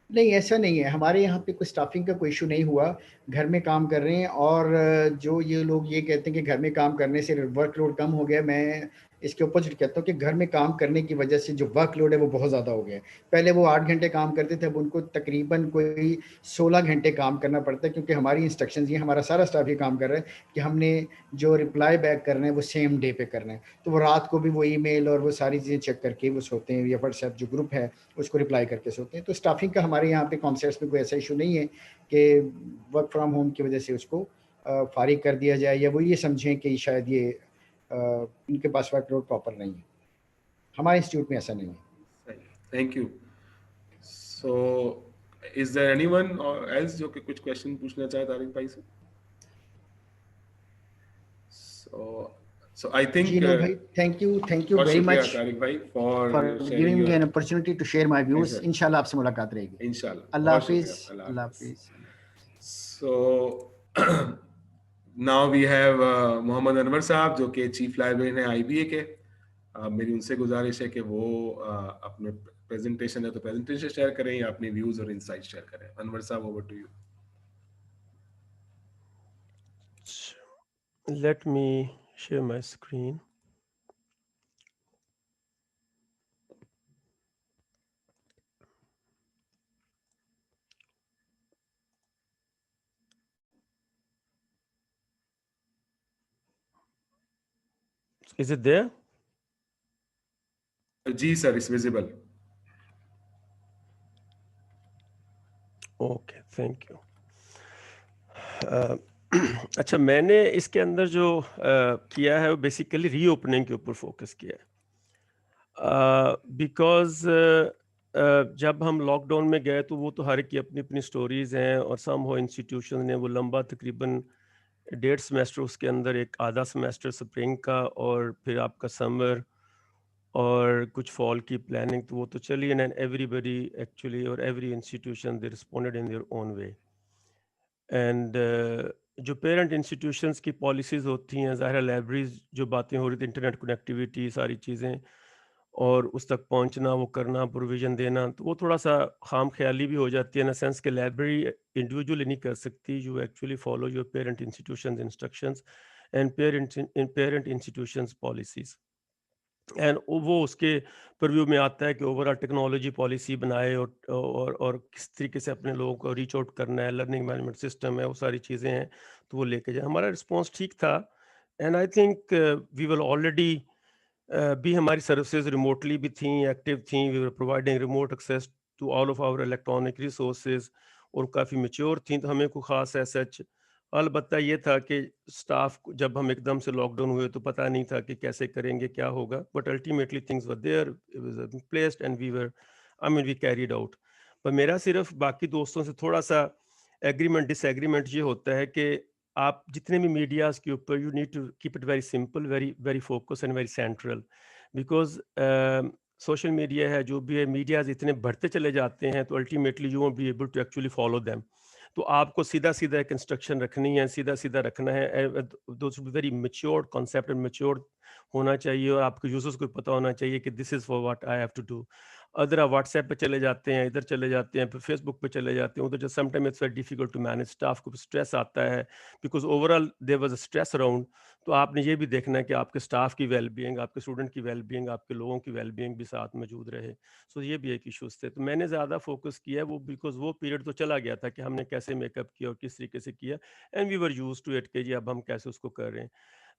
C: نہیں, ایسا نہیں ہے. ہمارے یہاں پہ کوئی اسٹافنگ کا کوئی ایشو نہیں ہوا. گھر میں کام کر رہے ہیں, اور جو یہ لوگ یہ کہتے ہیں کہ گھر میں کام کرنے سے ورک لوڈ کم ہو گیا, میں اس کے اپوزٹ کہتا ہوں کہ گھر میں کام کرنے کی وجہ سے جو ورک لوڈ ہے وہ بہت زیادہ ہو گیا ہے. پہلے وہ 8 گھنٹے کام کرتے تھے, اب ان کو تقریباً کوئی 16 گھنٹے کام کرنا پڑتا ہے, کیونکہ ہماری انسٹرکشنز یہ, ہمارا سارا اسٹاف یہ کام کر رہا ہے کہ ہم نے جو رپلائی بیک کرنا ہے وہ سیم ڈے پہ کرنا ہے. تو وہ رات کو بھی وہ ای میل اور وہ ساری چیزیں چیک کر کے وہ سوتے ہیں, یا واٹس ایپ جو گروپ ہے اس کو رپلائی کر کے سوتے ہیں. تو اسٹافنگ کا ہمارے یہاں پہ کانسیپٹس میں کوئی ایسا ایشو نہیں ہے کہ ورک فرام ہوم کی وجہ سے اس کو فارغ کر دیا جائے, یا وہ یہ سمجھیں کہ شاید یہ ان کے پاس ورک لوڈ پراپر نہیں ہے. ہمارے انسٹیٹیوٹ میں ایسا نہیں ہے.
A: Thank you. So is there anyone else جو کہ کچھ کویشچن پوچھنا چاہے طارق بھائی سے؟ So I think
C: Gino bhai, thank you very much for giving me an opportunity to share my views. Inshallah آپ سے ملاقات رہے گی.
A: Inshallah.
C: اللہ حافظ. اللہ حافظ.
A: So now we have Muhammad Anwar صاحب جو کہ چیف لائبریرین ہیں IBA کے. میری ان سے گزارش ہے کہ وہ اپنے پریزنٹیشن ہے تو پریزنٹیشن شیئر کریں یا اپنے ویوز اور انسائٹ شیئر کریں. انور صاحب, over to you.
E: Let me share my screen. Is it there?
A: Ji sir, it's visible.
E: Okay, thank you. اچھا, میں نے اس کے اندر جو کیا ہے وہ بیسیکلی ری اوپننگ کے اوپر فوکس کیا ہے, بیکاز جب ہم لاک ڈاؤن میں گئے تو وہ تو ہر ایک کی اپنی اپنی سٹوریز ہیں, اور سم ہو انسٹیٹیوشن نے وہ لمبا تقریباً 1.5 سیمیسٹر, اس کے اندر ایک آدھا سیمیسٹر سپرنگ کا, اور پھر آپ کا سمر اور کچھ فال کی پلاننگ, تو وہ تو چلی. اینڈ ایوری بڈی ایکچولی, اور every institution they responded in their own way. And جو پیرنٹ انسٹیٹیوشنس کی پالیسیز ہوتی ہیں, ظاہر لائبریریز جو باتیں ہو رہی تھیں, انٹرنیٹ کنیکٹیویٹی, ساری چیزیں, اور اس تک پہنچنا, وہ کرنا, پروویژن دینا, تو وہ تھوڑا سا خام خیالی بھی ہو جاتی ہے, ان سینس کہ لائبریری انڈیویجولی نہیں کر سکتی. You actually follow your parent institutions instructions and parent institutions policies. And وہ اس کے پرویو میں آتا ہے کہ اوور آل ٹیکنالوجی پالیسی بنائے, اور کس طریقے سے اپنے لوگوں کو ریچ آؤٹ کرنا ہے, لرننگ مینجمنٹ سسٹم ہے, وہ ساری چیزیں ہیں, تو وہ لے کے جائیں. ہمارا رسپانس ٹھیک تھا, and I think we will already بھی, ہماری سروسز ریموٹلی بھی تھیں, ایکٹیو تھیں. We were providing remote access to all of our electronic resources, اور کافی میچور تھیں, تو ہمیں کوئی خاص ایسا. البتہ یہ تھا کہ اسٹاف جب ہم ایک دم سے لاک ڈاؤن ہوئے تو پتہ نہیں تھا کہ کیسے کریں گے, کیا ہوگا, but ultimately things were there, it was placed, and we carried out. پر میرا صرف باقی دوستوں سے تھوڑا سا ایگریمنٹ ڈس ایگریمنٹ یہ ہوتا ہے کہ آپ جتنے بھی میڈیاز کے اوپر you need to keep it very simple, very very focus and very central, because social media ہے جو بھی ہے, میڈیاز اتنے بڑھتے چلے جاتے ہیں تو ultimately you won't be able to actually follow them. تو آپ کو سیدھا سیدھا ایک انسٹرکشن رکھنی ہے, سیدھا سیدھا رکھنا ہے, those be very matured concept and matured ہونا چاہیے, اور آپ کے یوزرس کو پتہ ہونا چاہیے کہ this is for what I have to do. Other آپ واٹس ایپ پہ چلے جاتے ہیں, ادھر چلے جاتے ہیں, پھر فیس بک پہ چلے جاتے ہیں, ادھر some time it's very difficult to manage, staff کو اسٹریس آتا ہے because overall there was a stress around. تو آپ نے یہ بھی دیکھنا ہے کہ آپ کے اسٹاف کی ویل بینگ, آپ کے اسٹوڈنٹ کی ویل بینگ, آپ کے لوگوں کی ویل بینگ بھی ساتھ موجود رہے. سو یہ بھی ایک ایشوز تھے. تو میں نے زیادہ فوکس کیا وہ بیکاز وہ پیریڈ تو چلا گیا تھا کہ ہم نے کیسے میک اپ کیا اور کس طریقے سے کیا, and we were use to it کہ جی اب ہم کیسے اس کو کر رہے ہیں.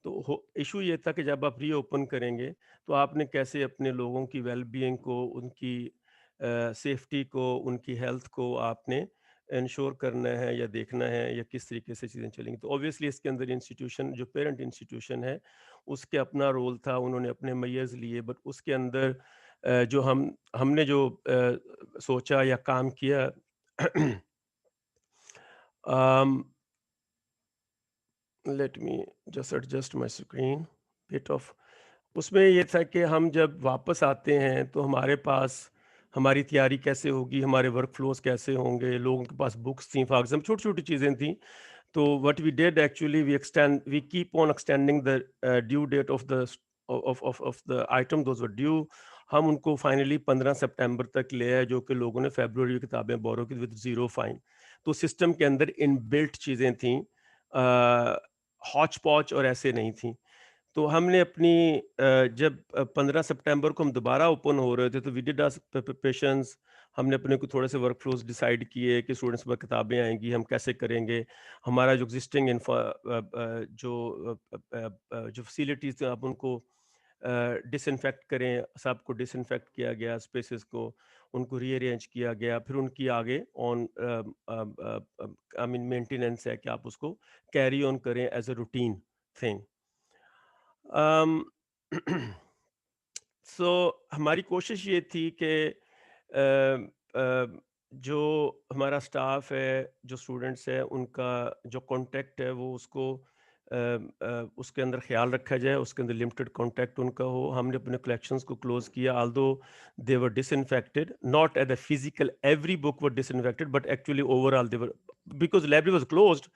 E: تو ایشو یہ تھا کہ جب آپ ری اوپن کریں گے تو آپ نے کیسے اپنے لوگوں کی ویل بینگ کو, ان کی سیفٹی کو, ان کی ہیلتھ کو آپ نے انشور کرنا ہے یا دیکھنا ہے, یا کس طریقے سے چیزیں چلیں گی. تو اوبیسلی اس کے اندر انسٹیٹیوشن جو پیرنٹ انسٹیٹیوشن ہے اس کے اپنا رول تھا, انہوں نے اپنے میئرز لیے, بٹ اس کے اندر جو ہم نے جو سوچا یا کام کیا let me just adjust my screen bit of, اس میں یہ تھا کہ ہم جب واپس آتے ہیں تو ہمارے پاس ہماری تیاری کیسے ہوگی, ہمارے ورک فلوز کیسے ہوں گے, لوگوں کے پاس بکس تھیں, فار ایگزامپل چھوٹی چھوٹی چیزیں تھیں. تو what we did actually we keep on extending the due date of the item those were due. ہم ان کو فائنلی 15 سپٹمبر تک لے آئے, جو کہ لوگوں نے فیبروری کی کتابیں بورو کی وتھ زیرو فائن. تو سسٹم کے اندر ان بلٹ چیزیں تھیں, ہاچ پاچ اور ایسے نہیں تھیں. تو ہم نے اپنی جب 15 سپٹمبر کو ہم دوبارہ اوپن ہو رہے تھے تو وی ڈیڈ پریپریشنز, ہم نے اپنے کو تھوڑے سے ورک فلوز ڈیسائیڈ کیے کہ اسٹوڈنٹس پر کتابیں آئیں گی, ہم کیسے کریں گے, ہمارا جو ایگزسٹنگ جو فیسیلیٹیز تھیں آپ ان کو ڈس انفیکٹ کریں, سب کو ڈس انفیکٹ کیا گیا, اسپیسز کو ان کو ری ارینج کیا گیا, پھر ان کی آگے آن آئی مین مینٹیننس ہے کہ آپ اس کو کیری آن کریں ایز اے روٹین تھنگ. سو ہماری کوشش یہ تھی کہ جو ہمارا اسٹاف ہے, جو اسٹوڈنٹس ہے, ان کا جو کانٹیکٹ ہے وہ اس کے اندر خیال رکھا جائے, اس کے اندر لمیٹڈ کانٹیکٹ ان کا ہو. ہم نے اپنے کلیکشنز کو کلوز کیا, although they were disinfected, not at a physical every book were disinfected, but actually overall they were, because library was closed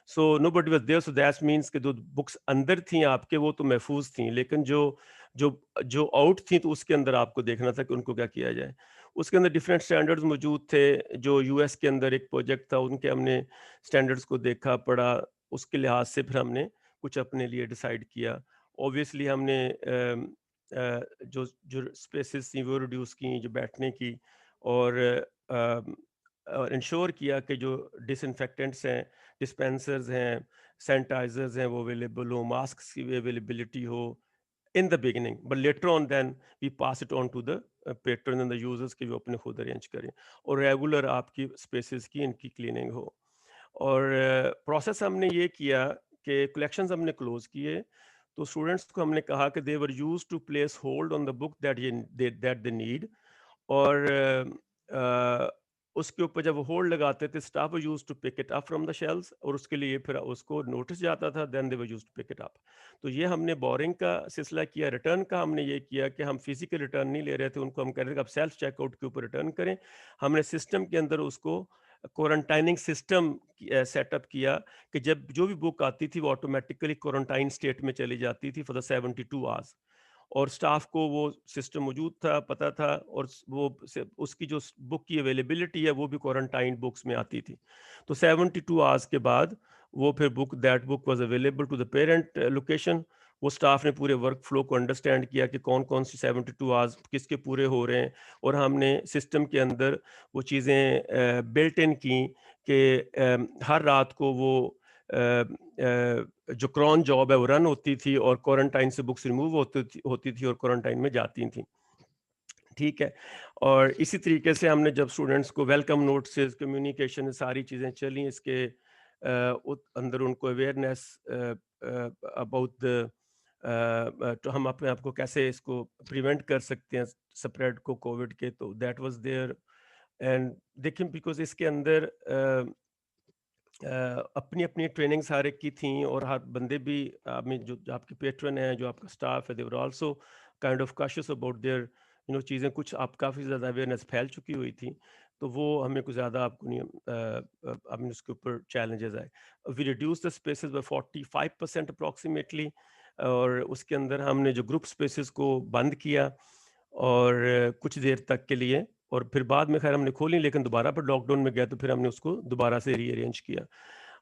E: so nobody was there, so that means کہ جو بکس اندر تھیں آپ کے وہ تو محفوظ تھیں, لیکن جو آؤٹ تھیں تو اس کے اندر آپ کو دیکھنا تھا کہ ان کو کیا کیا جائے. اس کے اندر ڈفرینٹ اسٹینڈرڈز موجود تھے. جو یو ایس کے اندر ایک پروجیکٹ تھا, ان کے ہم نے اسٹینڈرڈز کو دیکھا پڑھا, اس کے لحاظ سے پھر ہم نے کچھ اپنے لیے ڈیسائیڈ کیا. اوبیسلی ہم نے جو اسپیسز تھیں وہ ریڈیوس کی, جو بیٹھنے کی, اور انشور کیا کہ جو ڈس انفیکٹنٹس ہیں, ڈسپینسرز ہیں, سینٹائزرز ہیں, وہ اویلیبل ہوں, ماسکس کی availability who in the beginning, but later on then we pass it on to the patrons and the users کہ وہ اپنے خود ارینج کریں, اور ریگولر آپ کی اسپیسز کی ان کی کلیننگ ہو. اور پروسیس ہم نے یہ کیا کہ کلیکشنز ہم نے کلوز کیے, تو اسٹوڈنٹس کو ہم نے کہا کہ they were used to place hold on the book that they need, اور اس کے اوپر جب وہ ہولڈ لگاتے تھے staff use to pick it up from the shelves, اور اس کے لیے پھر اس کو نوٹس جاتا تھا, then they were use to pick it up. تو یہ ہم نے بورنگ کا سلسلہ کیا. ریٹرن کا ہم نے یہ کیا کہ ہم فزیکل ریٹرن نہیں لے رہے تھے, ان کو ہم کہہ رہے تھے کہ آپ سیلف چیک آؤٹ کے اوپر ریٹرن کریں. ہم نے سسٹم کے اندر اس کو کوارنٹائننگ سسٹم سیٹ اپ کیا کہ جب جو بھی بک آتی تھی وہ آٹومیٹیکلی کوارنٹائن اسٹیٹ میں چلی جاتی تھی فار دا 72 آورس, اور اسٹاف کو وہ سسٹم موجود تھا, پتہ تھا, اور وہ اس کی جو بک کی اویلیبلٹی ہے وہ بھی کوارنٹائن بکس میں آتی تھی. تو 72 آورس کے بعد وہ پھر that book was available to the parent location. وہ اسٹاف نے پورے ورک فلو کو انڈرسٹینڈ کیا کہ کون کون سی 72 آورس کس کے پورے ہو رہے ہیں, اور ہم نے سسٹم کے اندر وہ چیزیں بلٹ ان کی کہ ہر رات کو وہ جو کرون جاب ہے وہ رن ہوتی تھی, اور کوارنٹائن سے بکس ریموو ہوتی تھی اور کوارنٹائن میں جاتی تھیں. ٹھیک ہے. اور اسی طریقے سے ہم نے جب اسٹوڈنٹس کو ویلکم نوٹسز, کمیونیکیشن, ساری چیزیں چلیں, اس کے اندر ان کو اویئرنیس اباؤٹ تو ہم اپنے آپ کو کیسے اس کو پریونٹ کر سکتے ہیں اسپریڈ کو کووڈ کے, تو دیٹ واز دیئر. اینڈ دیکھیں بیکاز اس کے اندر اپنی اپنی ٹریننگس ہر ایک کی تھیں، اور ہر بندے بھی آپ میں جو آپ کے پیٹرن ہیں، جو آپ کا اسٹاف ہے، they were also kind of cautious about their چیزیں کچھ آپ کافی زیادہ اویئرنیس پھیل چکی ہوئی تھی، تو وہ ہمیں کچھ زیادہ آپ کو نہیں اس کے اوپر چیلنجز آئے. We reduce the spaces by 45% approximately, اور اس کے اندر ہم نے جو گروپ اسپیسز کو بند کیا اور کچھ دیر تک کے لیے، اور پھر بعد میں خیر ہم نے کھولی، لیکن دوبارہ پر لاک ڈاؤن میں گیا تو پھر ہم نے اس کو دوبارہ سے ری ارینج کیا.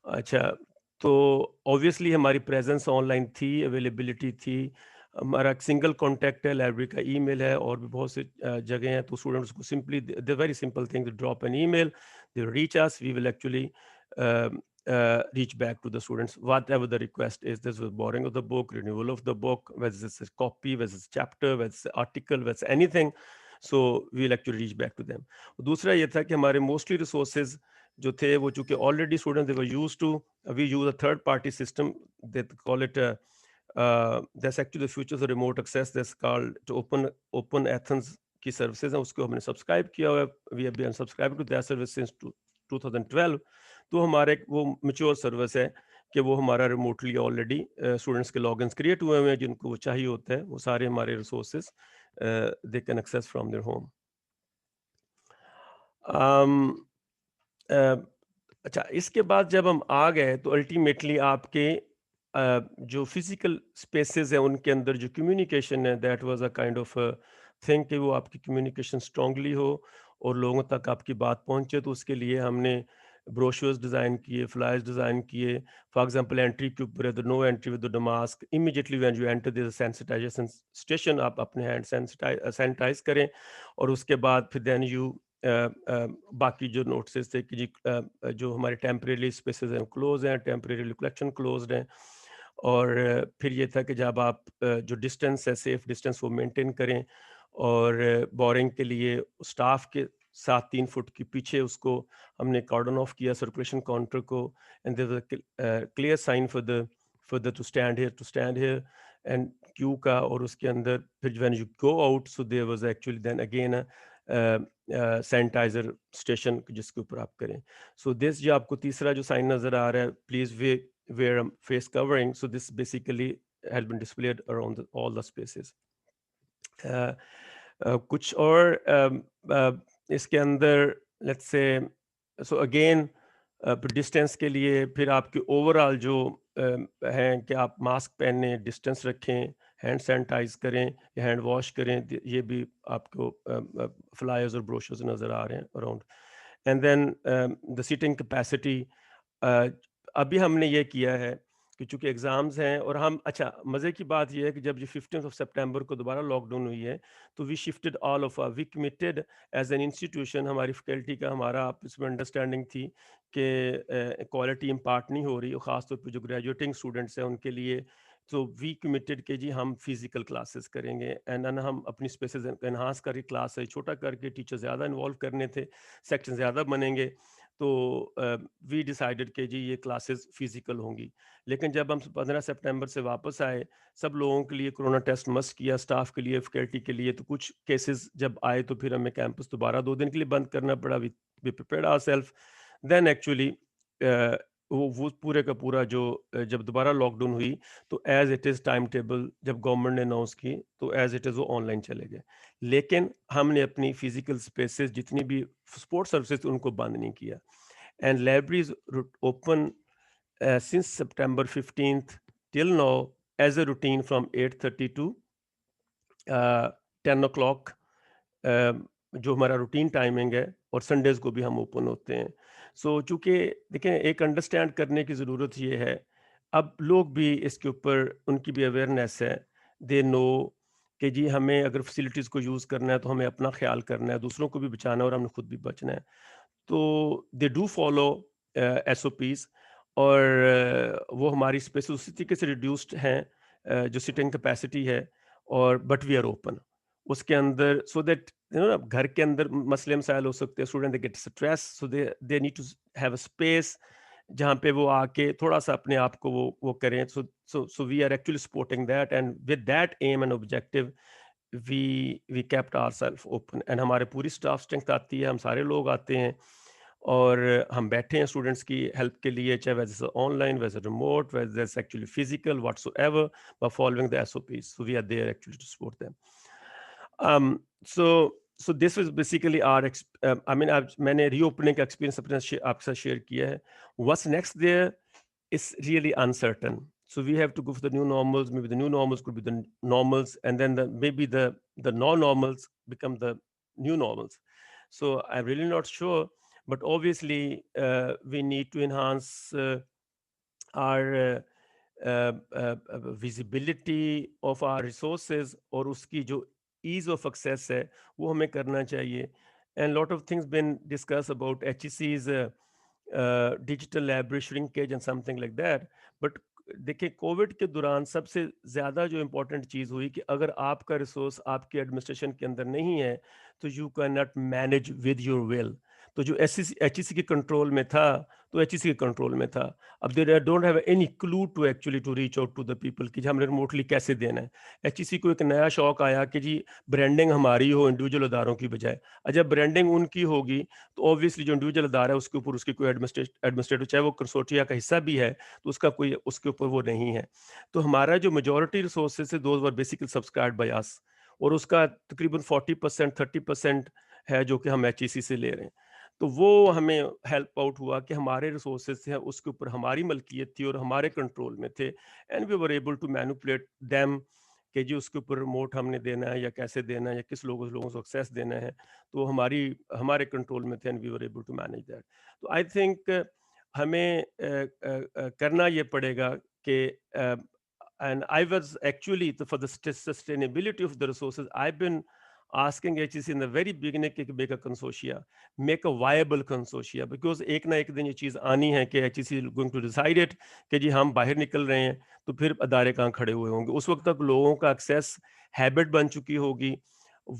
E: اچھا، تو اوبویسلی ہماری پریزنس آن لائن تھی، اویلیبلٹی تھی، ہمارا ایک سنگل کانٹیکٹ ہے، لائبریری کا ای میل ہے، اور بھی بہت سے جگہ ہیں، تو اسٹوڈنٹس کو simply the very simple thing drop an email, they reach us, we will actually reach back to the students whatever the request is. This was borrowing of the book, renewal of the book, whether it's a copy, whether it's a chapter, whether it's an article, whether it's anything, so we'll actually reach back to them. دوسرا یہ تھا کہ ہمارے موسٹلی ریسورسز جو تھے وہ چونکہ already student they were used to, we use a third party system, they call it that's actually the future of remote access, that's called to open Athens کی سروسز ہیں، اس کو ہم نے سبسکرائب کیا ہوا ہے. we have been subscribed to that service since 2012. تو ہمارے وہ میچور سروس ہے کہ وہ ہمارا ریموٹلی آلریڈی اسٹوڈنٹس کے لاگ انس کریٹ ہوئے ہیں، جن کو وہ چاہیے ہوتا ہے وہ سارے ہمارے resources they can access from their home. اچھا، اس کے بعد جب ہم آ گئے تو الٹیمیٹلی آپ کے جو فزیکل اسپیسیز ہیں ان کے اندر جو کمیونیکیشن ہے، that was a kind of thing کہ وہ آپ کی کمیونیکیشن اسٹرانگلی ہو اور لوگوں تک آپ کی بات پہنچے. تو اس کے لیے ہم نے بروشورز ڈیزائن کیے، فلائرز ڈیزائن کیے. فار ایگزامپل انٹری کے اوپر ہے no entry with the mask, immediately when you enter their sensitization station, آپ اپنے ہینڈ سینیٹائز کریں، اور اس کے بعد پھر دین یو باقی جو نوٹسز تھے کہ جی جو ہمارے ٹیمپریری اسپیسیز ہیں کلوز ہیں، ٹیمپریری کلیکشن کلوزڈ ہیں. اور پھر یہ تھا کہ جب آپ جو ڈسٹینس ہے، سیف ڈسٹینس وہ مینٹین کریں، اور بورنگ کے لیے اسٹاف کے ساتھ 3 فٹ کے پیچھے اس کو ہم نے کارڈن آف کیا سرکولیشن کاؤنٹر کو، and there was a clear sign for the to stand here and queue کا. اور اس کے اندر پھر when you go out so there was actually then again sanitizer station جس کے اوپر آپ کریں. سو دس جو آپ کو تیسرا جو سائن نظر آ رہا ہے، please wear a face covering, so this basically has been displayed around all the spaces. کچھ اور اس کے اندر let's say so again distance کے لیے پھر آپ کے اوور آل جو ہیں کہ آپ ماسک پہنیں، ڈسٹینس رکھیں، ہینڈ سینیٹائز کریں یا ہینڈ واش کریں، یہ بھی آپ کو فلائرز اور بروشرز نظر آ رہے ہیں around. And then the seating capacity, ابھی ہم نے یہ کیا ہے کہ چونکہ ایگزامز ہیں اور ہم اچھا مزے کی بات یہ ہے کہ جب یہ 15 سپٹمبر کو دوبارہ لاک ڈاؤن ہوئی ہے تو we shifted all of we committed as an institution, ہماری فیکلٹی کا ہمارا آپس میں انڈرسٹینڈنگ تھی کہ کوالٹی امپارٹ نہیں ہو رہی، اور خاص طور پہ جو گریجویٹنگ اسٹوڈنٹس ہیں ان کے لیے. تو وی کمیٹڈ کہ جی ہم فزیکل کلاسز کریں گے، اینڈ ہم اپنی اسپیسز انہانس کر کے کلاس ہے چھوٹا کر کے، ٹیچر زیادہ انوالو کرنے تھے، سیکشن زیادہ بنیں گے. تو وی ڈیسائیڈڈ کہ جی یہ کلاسز فزیکل ہوں گی. لیکن جب ہم 15 سپٹمبر سے واپس آئے، سب لوگوں کے لیے کرونا ٹیسٹ مسٹ کیا، اسٹاف کے لیے، فیکلٹی کے لیے. تو کچھ کیسز جب آئے تو پھر ہمیں کیمپس دوبارہ 2 دن کے لیے بند کرنا پڑا. We prepared our self. Then actually وہ پورے کا پورا جو جب دوبارہ لاک ڈاؤن ہوئی تو as it is time table جب گورنمنٹ نے اناؤنس کی تو ایز اٹ از وہ آن لائن چلے گئے. لیکن ہم نے اپنی فزیکل اسپیسز جتنی بھی سپورٹ سروسز ان کو بند نہیں کیا. And libraries open since September 15th till now as a routine from 8:30 to 10 o'clock, جو ہمارا روٹین ٹائمنگ ہے، اور سنڈیز کو بھی ہم اوپن ہوتے ہیں. سو چونکہ دیکھیں ایک انڈرسٹینڈ کرنے کی ضرورت یہ ہے، اب لوگ بھی اس کے اوپر ان کی بھی اویئرنیس ہے، دے نو کہ جی ہمیں اگر فیسلٹیز کو یوز کرنا ہے تو ہمیں اپنا خیال کرنا ہے، دوسروں کو بھی بچانا ہے اور ہم نے خود بھی بچنا ہے. تو they do follow S O Ps, اور وہ ہماری اسپیس اسی طریقے سے ریڈیوسڈ ہیں جو سٹنگ کیپیسٹی ہے، اور بٹ وی آر اوپن اس کے اندر، سو دیٹ گھر کے اندر مسئلے مسائل ہو سکتے ہیں، student they get stress, so they need to have a space جہاں پہ وہ آ کے تھوڑا سا اپنے آپ کو وہ کریں. So we are actually supporting that, and with that aim and objective we kept our self open. And ہمارے پوری اسٹاف اسٹرینتھ آتی ہے، ہم سارے لوگ آتے ہیں، اور ہم بیٹھے ہیں اسٹوڈنٹس کی ہیلپ کے لیے, چاہے ویسے آن لائن, ویسے ریموٹ, ویسے actually physical, what's ever, by following the SOPs. So we are there actually to support them. So this was basically our I mean میں نے ری اوپننگ کا ایکسپیرینس اپنے آپ کے ساتھ شیئر کیا ہے. What's next there is really uncertain. So we have to go for the new normals. Maybe the new normals could be the normals, and then maybe the non-normals become the new normals. So I'm really not sure, but obviously we need to enhance our visibility of our resources, اور اس کی جو ease of access ہے وہ ہمیں کرنا چاہیے. And lot of things been discussed about HEC's digital library shrinkage and something like that. But دیکھیں کووڈ کے دوران سب سے زیادہ جو امپورٹنٹ چیز ہوئی کہ اگر آپ کا ریسورس آپ کے ایڈمنسٹریشن کے اندر نہیں ہے تو you can not manage with your will. تو جو ایچ ای سی کے کنٹرول میں تھا تو ایچ ای سی کے کنٹرول میں تھا. اب they don't have any clue to actually to reach out to the people کہ ہم نے ریموٹلی کیسے دینا ہے. ایچ ای سی کو ایک نیا شوق آیا کہ جی برانڈنگ ہماری ہو انڈیویجول اداروں کی بجائے. جب برانڈنگ ان کی ہوگی تو اوبویسلی جو انڈیویجول ادارہ ہے اس کے اوپر اس کی کوئی ایڈمنسٹریٹر چاہے وہ کنسورٹیا کا حصہ بھی ہے تو اس کا کوئی اس کے اوپر وہ نہیں ہے. تو ہمارا جو میجورٹی ریسورسز ہے those were basically subscribed by اس, اور اس کا تقریباً 40% 30% ہے جو کہ ہم ایچ ای سی سے لے رہے ہیں. تو وہ ہمیں ہیلپ آؤٹ ہوا کہ ہمارے ریسورسز ہیں اس کے اوپر ہماری ملکیت تھی اور ہمارے کنٹرول میں تھے, and we were able to manipulate them کہ جی اس کے اوپر ریموٹ ہم نے دینا ہے یا کیسے دینا ہے یا کس لوگوں کو ایکسیس دینا ہے, تو ہمارے کنٹرول میں تھے, and we were able to manage that. تو آئی تھنک ہمیں کرنا یہ پڑے گا کہ and I was actually for the sustainability of the resources, I've been asking HEC in the very beginning کہ make a consortia, make a viable consortia, because ایک نہ ایک دن یہ چیز آنی ہے کہ HEC is going to decide it کہ جی ہم باہر نکل رہے ہیں تو پھر ادارے کہاں کھڑے ہوئے ہوں گے. اس وقت تک لوگوں کا ایکسیس ہیبٹ بن چکی ہوگی,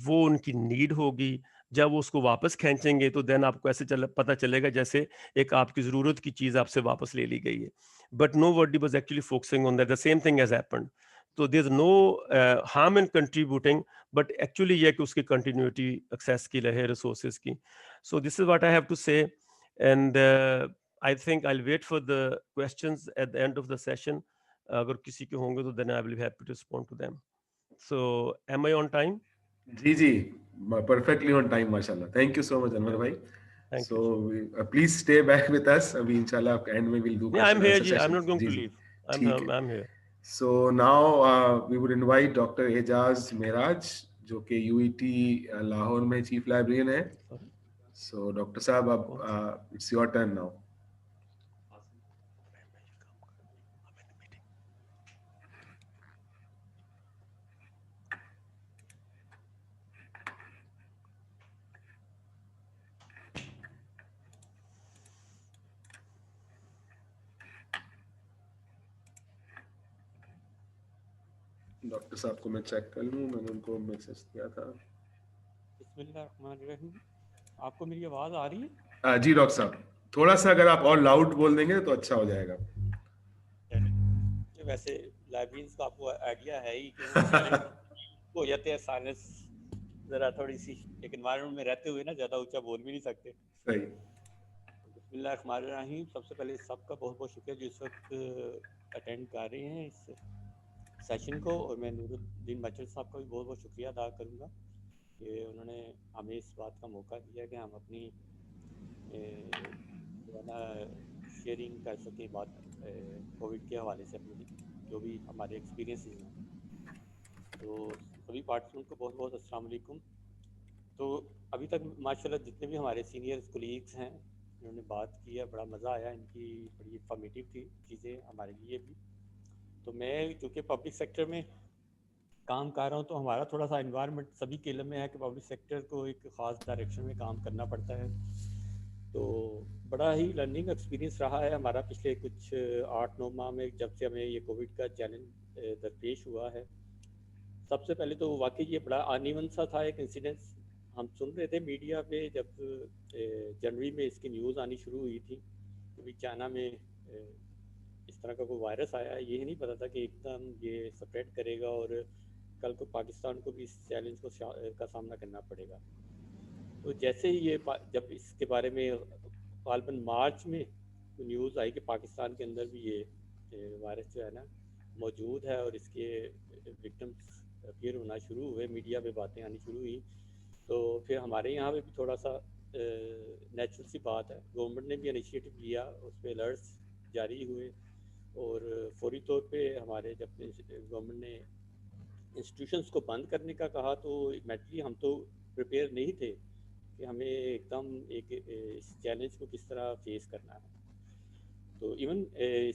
E: وہ ان کی نیڈ ہوگی. جب وہ اس کو واپس کھینچیں گے تو دین آپ کو ایسے پتہ چلے گا جیسے ایک آپ کی ضرورت کی چیز آپ سے واپس لے لی گئی ہے. But nobody was actually focusing on that. The same thing has happened. So there's no harm in contributing, but actually یہ کہ اس کی continuity access کی رہے resources کی. So this is what I have to say, and I think I'll wait for the questions at the end of the session. اگر کسی کے ہوں گے تو then I will be happy to respond to them. So am I on time?
A: G perfectly on time, mashallah. Thank you so much Anwar bhai. So please stay back with us. Abhi inshallah end mein we'll do
E: Yeah, I'm here ji, I'm not going to leave. I'm here.
A: So now we would invite Dr. Ejaz Miraj جو کہ UET لاہور میں چیف لائبریرین ہے. So Dr. صاحب اب it's your turn now. Doctor صاحب کو میں چیک کر لوں, میں نے ان کو میسج کیا تھا.
F: بسم اللہ الرحمن الرحیم. آپ کو میری آواز آ رہی ہے؟
A: جی ڈاکٹر صاحب تھوڑا سا اگر آپ اور لاؤڈ بول دیں گے تو اچھا ہو جائے گا.
F: ویسے لائبریرینز کا آپ کو آئیڈیا ہے ہی کہ وہ جاتے ہیں سائنس ذرا تھوڑی سی ایک انوائرمنٹ میں رہتے ہوئے نا زیادہ اونچا بول بھی نہیں سکتے.
A: صحیح.
F: بسم اللہ الرحمن الرحیم. سب سے پہلے سب کا بہت بہت شکریہ جو اس وقت اٹینڈ کر رہے ہیں اس سیشن کو, اور میں نور الدین مچل صاحب کا بھی بہت بہت شکریہ ادا کروں گا کہ انہوں نے ہمیں اس بات کا موقع دیا کہ ہم اپنی شیئرنگ کر سکیں بات کووڈ کے حوالے سے, اپنی جو بھی ہمارے ایکسپیرینسز ہیں. تو سبھی پارٹیسپینٹ کو بہت بہت السلام علیکم. تو ابھی تک ماشاءاللہ جتنے بھی ہمارے سینئر کولیگس ہیں انہوں نے بات کی ہے, بڑا مزہ آیا, ان کی بڑی انفارمیٹیو تھی چیزیں ہمارے لیے بھی. تو میں چونکہ پبلک سیکٹر میں کام کر رہا ہوں تو ہمارا تھوڑا سا انوائرمنٹ سبھی کے علم میں ہے کہ پبلک سیکٹر کو ایک خاص ڈائریکشن میں کام کرنا پڑتا ہے. تو بڑا ہی لرننگ ایکسپیرینس رہا ہے ہمارا پچھلے کچھ 8-9 ماہ میں جب سے ہمیں یہ کووڈ کا چیلنج درپیش ہوا ہے. سب سے پہلے تو واقعی یہ بڑا انیون سا تھا ایک انسیڈنس. ہم سن رہے تھے میڈیا پہ جب جنوری میں اس کی نیوز آنی شروع ہوئی تھی کہ چائنا میں اس طرح کا کوئی وائرس آیا ہے, یہ نہیں پتا تھا کہ ایک دم یہ سپریڈ کرے گا اور کل کو پاکستان کو بھی اس چیلنج کا سامنا کرنا پڑے گا. تو جیسے ہی یہ جب اس کے بارے میں غالباً مارچ میں نیوز آئی کہ پاکستان کے اندر بھی یہ وائرس جو ہے نا موجود ہے اور اس کے وکٹمس اپیئر ہونا شروع ہوئے, میڈیا پہ باتیں آنی شروع ہوئی. تو پھر ہمارے یہاں پہ بھی تھوڑا سا نیچرل سی بات ہے, گورنمنٹ نے بھی انیشیٹو لیا, اس پہ الرٹس جاری ہوئے اور فوری طور پہ ہمارے جب گورنمنٹ نے انسٹیٹیوشنس کو بند کرنے کا کہا تو میٹلی ہم تو پریپیئر نہیں تھے کہ ہمیں ایک دم ایک اس چیلنج کو کس طرح فیس کرنا ہے. تو ایون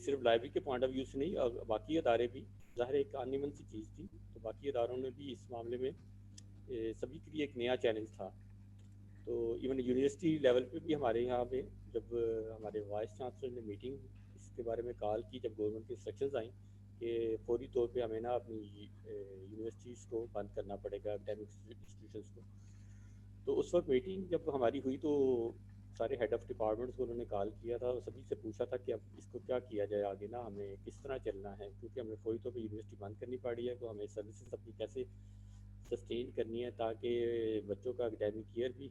F: صرف لائبریری کے پوائنٹ آف ویو سے نہیں, باقی ادارے بھی, ظاہر ایک انیمن سی چیز تھی, تو باقی اداروں نے بھی اس معاملے میں سبھی کے لیے ایک نیا چیلنج تھا. تو ایون یونیورسٹی لیول پہ بھی ہمارے یہاں پہ جب ہمارے وائس چانسلر نے میٹنگ اس کے بارے میں کال کی, جب گورنمنٹ کی انسٹرکشنز آئیں کہ فوری طور پہ ہمیں نا اپنی یونیورسٹیز کو بند کرنا پڑے گا, اکیڈمک انسٹیٹیوشنز کو, تو اس وقت میٹنگ جب ہماری ہوئی تو سارے ہیڈ آف ڈپارٹمنٹس کو انہوں نے کال کیا تھا, سبھی سے پوچھا تھا کہ اب اس کو کیا کیا جائے آگے نا, ہمیں کس طرح چلنا ہے, کیونکہ ہمیں فوری طور پہ یونیورسٹی بند کرنی پڑی ہے, تو ہمیں سروسز اپنی کیسے سسٹین کرنی ہے تاکہ بچوں کا اکیڈمک ایئر بھی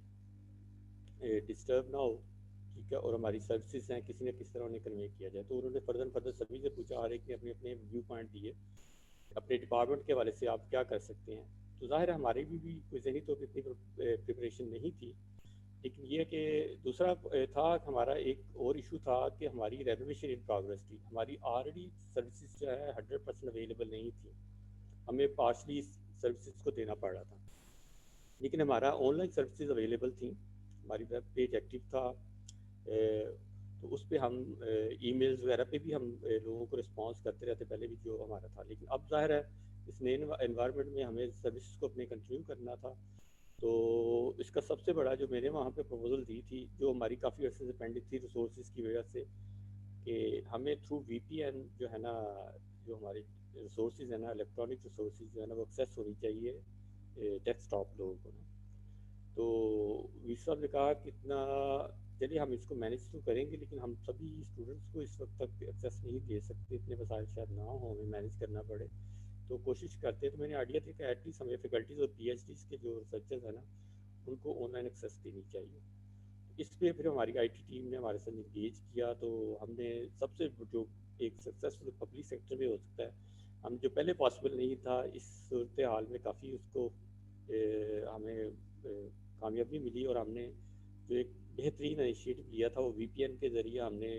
F: ڈسٹرب نہ ہو, ٹھیک ہے, اور ہماری سروسز ہیں کسی نہ کس طرح انہیں کنوے کیا جائے. تو انہوں نے فردر سبھی سے پوچھا, ہر ایک نے اپنے اپنے ویو پوائنٹ دیے اپنے ڈپارٹمنٹ کے حوالے سے آپ کیا کر سکتے ہیں. تو ظاہر ہے ہماری بھی کوئی ذہنی طور پہ اتنی پریپریشن نہیں تھی, لیکن یہ کہ دوسرا تھا ہمارا ایک اور ایشو تھا کہ ہماری رینوویشن ان پروگرس تھی, ہماری آلریڈی سروسز جو ہے 100% اویلیبل نہیں تھی, ہمیں پارشلی سروسز کو دینا پڑ رہا تھا, لیکن ہمارا آن لائن سروسز اویلیبل تھیں, ہماری ویب پیج ایکٹیو تھا, تو اس پہ ہم ای میلز وغیرہ پہ بھی ہم لوگوں کو رسپانس کرتے رہتے پہلے بھی جو ہمارا تھا. لیکن اب ظاہر ہے اس نئے انوائرمنٹ میں ہمیں سروسز کو اپنے کنٹینیو کرنا تھا. تو اس کا سب سے بڑا جو میں نے وہاں پہ پروپوزل دی تھی, جو ہماری کافی عرصے سے پینڈنگ تھی ریسورسز کی وجہ سے, کہ ہمیں تھرو وی پی این جو ہے نا, جو ہماری ریسورسز ہیں نا, الیکٹرانک ریسورسز جو ہے نا, وہ ایکسیس ہونی چاہیے ڈیسک ٹاپ لوگوں کو نا. تو وی صاحب نے کہا کہ اتنا چلیے ہم اس کو مینیج تو کریں گے, لیکن ہم سبھی اسٹوڈنٹس کو اس وقت تک ایکسیس نہیں دے سکتے, اتنے وسائل شاید نہ ہوں, ہمیں مینیج کرنا پڑے. تو کوشش کرتے, تو میں نے آئیڈیا تھا کہ ایٹ لیسٹ ہمیں فیکلٹیز اور پی ایچ ڈیز کے جو ریسرچرز ہیں نا, ان کو آن لائن ایکسیس دینی چاہیے. اس پہ پھر ہماری آئی ٹی ٹیم نے ہمارے ساتھ انگیج کیا. تو ہم نے سب سے جو ایک سکسیزفل پبلک سیکٹر میں ہو سکتا ہے, ہم جو پہلے پاسبل نہیں تھا, اس صورتحال میں کافی اس کو ہمیں کامیابی ملی, اور ہم نے جو ایک بہترین انیشیٹو لیا تھا وہ وی پی این کے ذریعے ہم نے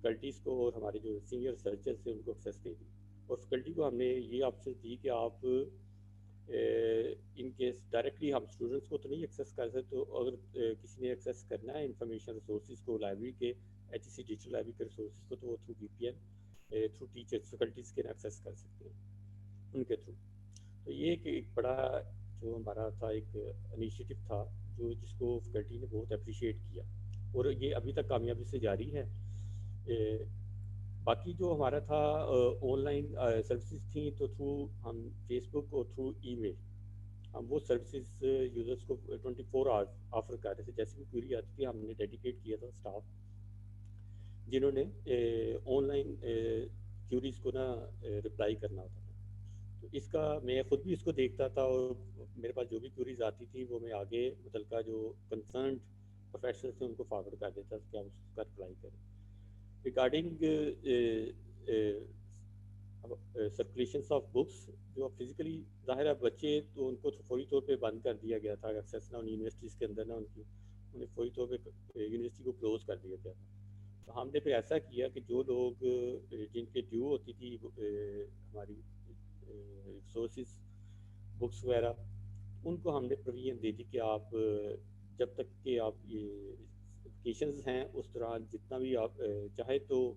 F: فیکلٹیز کو اور ہمارے جو سینئر ریسرچرز تھے ان کو ایکسیس دے دی. اور فیکلٹی کو ہم نے یہ آپشن دی کہ آپ ان کیس ڈائریکٹلی ہم اسٹوڈنٹس کو تو نہیں ایکسیس کر سکتے, تو اگر کسی نے ایکسیس کرنا ہے انفارمیشن ریسورسز کو, لائبریری کے ایچ ای سی ڈیجیٹل لائبریری کے ریسورسز کو, تو وہ تھرو وی P N through teachers faculties کے ایکسیس کر سکتے ہیں ان کے تھرو. تو یہ ایک بڑا جو ہمارا تھا ایک انیشیٹو تھا, جس کو فیکلٹی نے بہت اپریشیٹ کیا, اور یہ ابھی تک کامیابی سے جاری ہے. باقی جو ہمارا تھا آن لائن سروسز تھیں, تو تھرو ہم فیس بک اور تھرو ای میل ہم وہ سروسز یوزرس کو 24 آورس آفر کر رہے تھے. جیسے بھی کوئری آتی تھی, ہم نے ڈیڈیکیٹ کیا تھا اسٹاف جنہوں نے آن لائن کیوریز کو نا رپلائی کرنا ہوتا تھا. تو اس کا میں خود بھی اس کو دیکھتا تھا, اور میرے پاس جو بھی کیوریز آتی تھی وہ میں آگے متعلقہ جو کنسرنڈ پروفیشنل تھے ان کو فارورڈ کر دیتا تھا کہ آپ اس کا رپلائی کریں. ریگارڈنگ سرکولیشنس آف بکس, جو فزیکلی ظاہر ہے بچے تو ان کو فوری طور پہ بند کر دیا گیا تھا ایکسیس نا, یونیورسٹیز کے اندر نا انہیں فوری طور پہ یونیورسٹی کو کلوز کر دیا گیا تھا. تو ہم نے پھر ایسا کیا کہ جو لوگ جن کے ڈیو ہوتی تھی ہماری ریسورسز بکس وغیرہ, ان کو ہم نے پروویژن دے دی کہ آپ جب تک کہ آپ یہ ویکیشنز ہیں اس دوران جتنا بھی آپ چاہے تو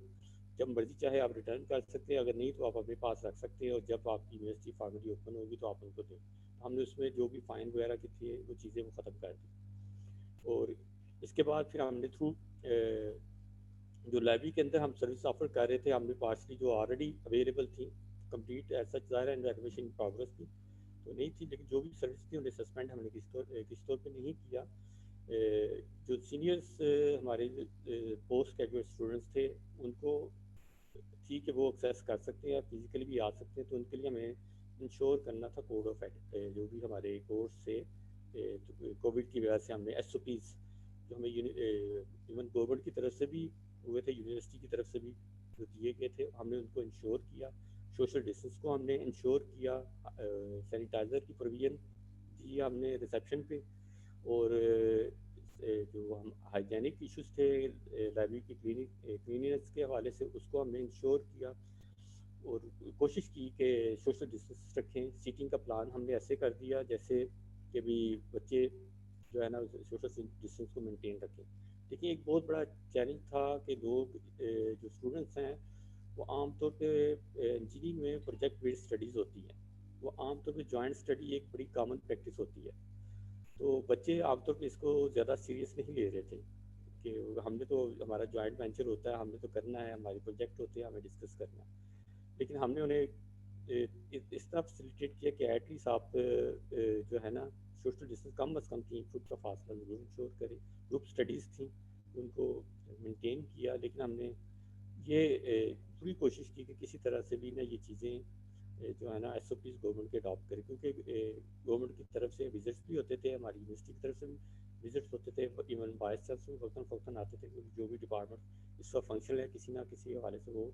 F: جب مرضی چاہے آپ ریٹرن کر سکتے ہیں, اگر نہیں تو آپ اپنے پاس رکھ سکتے ہیں, اور جب آپ کی یونیورسٹی فارملی اوپن ہوگی تو آپ ان کو دیں. ہم نے اس میں جو بھی فائن وغیرہ کی تھی وہ چیزیں وہ ختم کر دی. اور اس کے بعد پھر ہم نے تھرو جو لائبریری کے اندر ہم سروس آفر کر رہے تھے, ہم نے پارشلی جو آلریڈی اویلیبل تھیں کمپلیٹ ایز سچ ظاہر ہے انویسٹیگیشن پروگرس تھی تو نہیں تھی, لیکن جو بھی سروس تھی انہیں سسپینڈ ہم نے کس طور پہ نہیں کیا. جو سینئرس ہمارے پوسٹ گریجویٹ اسٹوڈنٹس تھے ان کو تھی کہ وہ ایکسیس کر سکتے ہیں, فزیکلی بھی آ سکتے ہیں, تو ان کے لیے ہمیں انشور کرنا تھا کوڈ آف جو بھی ہمارے کورس سے کووڈ کی وجہ سے ہم نے ایس او پیز جو ہمیں ایون گورنمنٹ کی طرف سے بھی ہوئے تھے, یونیورسٹی کی طرف سے بھی جو دیے گئے تھے, ہم نے ان کو انشور کیا. سوشل ڈسٹینس کو ہم نے انشور کیا, سینیٹائزر کی پروویژن دی ہم نے ریسیپشن پہ, اور جو ہم ہائیجینک ایشوز تھے لائبریری کی کلیننس کے حوالے سے, اس کو ہم نے انشور کیا, اور کوشش کی کہ سوشل ڈسٹینس رکھیں. سیٹنگ کا پلان ہم نے ایسے کر دیا جیسے کہ بھی بچے جو ہے نا سوشل ڈسٹینس کو مینٹین رکھیں. لیکن ایک بہت بڑا چیلنج تھا کہ لوگ جو اسٹوڈنٹس ہیں وہ عام طور پہ انجینئرنگ میں پروجیکٹ بیسڈ اسٹڈیز ہوتی ہیں, وہ عام طور پہ جوائنٹ اسٹڈی ایک بڑی کامن پریکٹس ہوتی ہے. تو بچے عام طور پہ اس کو زیادہ سیریس نہیں لے رہے تھے کہ ہم نے تو ہمارا جوائنٹ وینچر ہوتا ہے, ہم نے تو کرنا ہے, ہمارے پروجیکٹ ہوتے ہیں, ہمیں ڈسکس کرنا ہے. لیکن ہم نے انہیں اس طرح فیسیلیٹیٹ کیا کہ ایٹ لیسٹ آپ جو ہے نا سوشل ڈسٹینس کم از کم 3 فٹ کا فاصلہ ضرور انشور کریں. گروپ اسٹڈیز تھیں ان کو مینٹین کیا, لیکن ہم نے یہ پوری کوشش کی کہ کسی طرح سے بھی نا یہ چیزیں جو ہے نا ایس او پیز گورنمنٹ کے اڈاپٹ کریں, کیونکہ گورنمنٹ کی طرف سے وزٹس بھی ہوتے تھے, ہماری یونیورسٹی کی طرف سے بھی وزٹس ہوتے تھے, ایون وائس چانسلر فوقتاً فوقتاً آتے تھے. جو بھی ڈپارٹمنٹ اس کا فنکشن ہے کسی نہ کسی حوالے سے وہ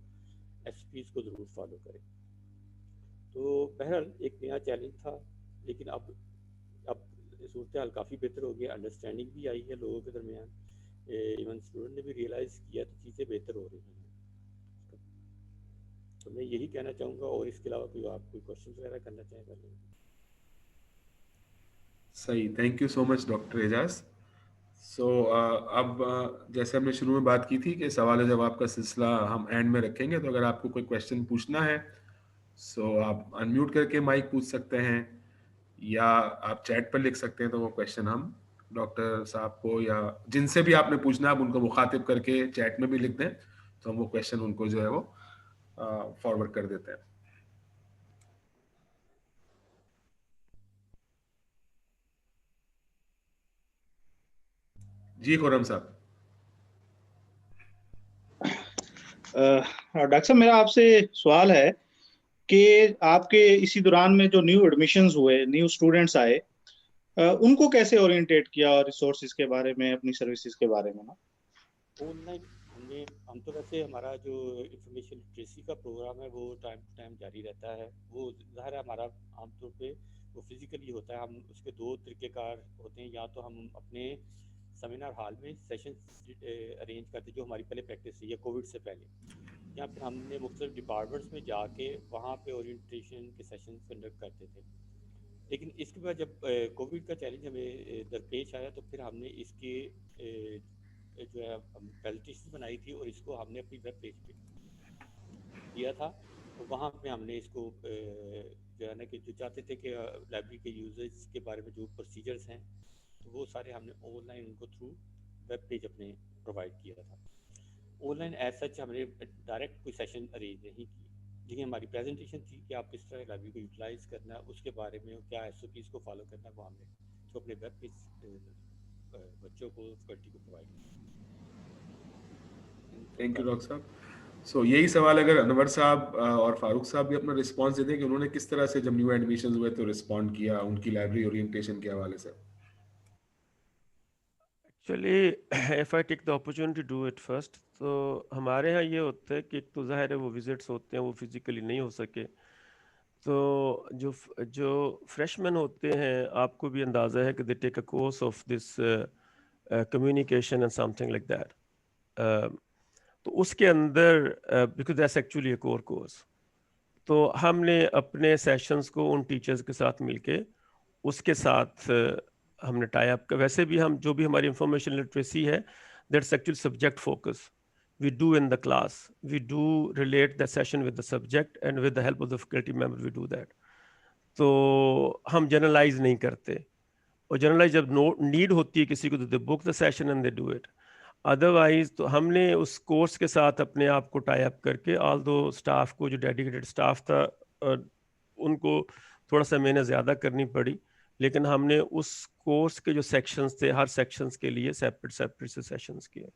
F: ایس پیز کو ضرور فالو کرے. تو بہرحال ایک نیا چیلنج تھا, لیکن اب صورتحال کافی بہتر ہو گیا, انڈرسٹینڈنگ بھی آئی ہے لوگوں کے درمیان, ایون اسٹوڈنٹ نے بھی ریئلائز کیا تو چیزیں بہتر ہو رہی ہیں. تو میں یہی کہنا چاہوں گا, اور اس کے علاوہ آپ کوئی کوشچن وغیرہ کرنا چاہیں کر لیں.
A: صحیح, thank you so much doctor Ijaz. So اب جیسے ہم نے شروع میں بات کی تھی کہ سوال جواب کا سلسلہ ہم اینڈ میں رکھیں گے, تو اگر آپ کو کوئی کویشچن پوچھنا ہے سو آپ انمیوٹ کر کے مائک پوچھ سکتے ہیں, یا آپ چیٹ پر لکھ سکتے ہیں. تو وہ کویشچن ہم ڈاکٹر صاحب کو یا جن سے بھی آپ نے پوچھنا ہے آپ ان کو مخاطب کر کے چیٹ میں بھی لکھ دیں, تو ہم وہ کویشچن ان کو جو ہے وہ فارورڈ کر دیتے ہیں. جی خرم صاحب.
D: ڈاکٹر صاحب میرا آپ سے سوال ہے کہ آپ کے اسی دوران میں جو نیو ایڈمیشنز ہوئے, نیو اسٹوڈنٹس آئے, ان کو کیسے اورینٹیٹ کیا ریسورسز کے بارے میں, اپنی سروسز کے بارے میں؟ نا
F: آن لائن ہم تو ویسے ہمارا جو انفارمیشن لٹریسی کا پروگرام ہے وہ ٹائم ٹو ٹائم جاری رہتا ہے. وہ ظاہر ہے ہمارا عام طور پہ وہ فزیکلی ہوتا ہے. ہم اس کے 2 طریقہ کار ہوتے ہیں, یا تو ہم اپنے سیمینار ہال میں سیشن ارینج کرتے جو ہماری پہلے پریکٹس تھی یا کووڈ سے پہلے, یا پھر ہم نے مختلف ڈپارٹمنٹس میں جا کے وہاں پہ اورینٹیشن کے سیشنز کنڈکٹ کرتے تھے. لیکن اس کے بعد جب کووڈ کا چیلنج ہمیں درپیش آیا تو پھر ہم نے اس کے جو ہے پریزنٹیشن بنائی تھی, اور اس کو ہم نے اپنی ویب پیج پہ دیا تھا. وہاں پہ ہم نے اس کو جو ہے نا کہ جو چاہتے تھے کہ لائبریری کے یوزرز کے بارے میں جو پروسیجرز ہیں تو وہ سارے ہم نے آن لائن ان کو تھرو ویب پیج اپنے پرووائڈ کیا تھا. آن لائن ایز سچ ہم نے ڈائریکٹ کوئی سیشن ارینج نہیں کی, لیکن ہماری پریزنٹیشن تھی کہ آپ کس طرح لائبریری کو یوٹیلائز کرنا ہے, اس کے بارے میں کیا ایس او پیز کو فالو کرنا ہے, وہ ہم نے تو اپنے ویب پیج بچوں کو فیکلٹی کو پرووائڈ کیا.
A: تھینک یو ڈاکٹر صاحب. سو یہی سوال اگر انور صاحب اور فاروق صاحب بھی اپنا رسپانس دے دیں کہ انہوں نے کس طرح سے جب نیو ایڈمیشن ہوئے تو رسپونڈ کیا ان کی لائبریری اورینٹیشن کے حوالے سے.
E: Actually if I take the opportunity do it first, تو ہمارے ہاں یہ ہوتا ہے کہ ایک تو ظاہر ہے وہ وزٹس ہوتے ہیں وہ فزیکلی نہیں ہو سکے, تو جو فریش مین ہوتے ہیں آپ کو بھی اندازہ ہے کہ they take a course of this communication and something like that. تو اس کے اندر because that's actually a core course, تو ہم نے اپنے سیشنز کو ان ٹیچرز کے ساتھ مل کے اس کے ساتھ ہم نے ٹائی اپ کا, ویسے بھی ہم جو بھی ہماری انفارمیشن لٹریسی ہے that's actually subject focus. We do in the class, we do relate the session with the subject and with the help of the faculty member we do that. تو ہم جنرلائز نہیں کرتے, اور جنرلائز جب نیڈ ہوتی ہے کسی کو تو they book the session and they do it. Otherwise تو ہم نے اس کورس کے ساتھ اپنے آپ کو ٹائی اپ کر کے آل دو اسٹاف کو جو ڈیڈیکیٹڈ اسٹاف تھا ان کو تھوڑا سا محنت زیادہ کرنی پڑی, لیکن ہم نے اس کورس کے جو سیکشنز تھے ہر سیکشنز کے لیے سیپریٹ سے سیشنز کیے.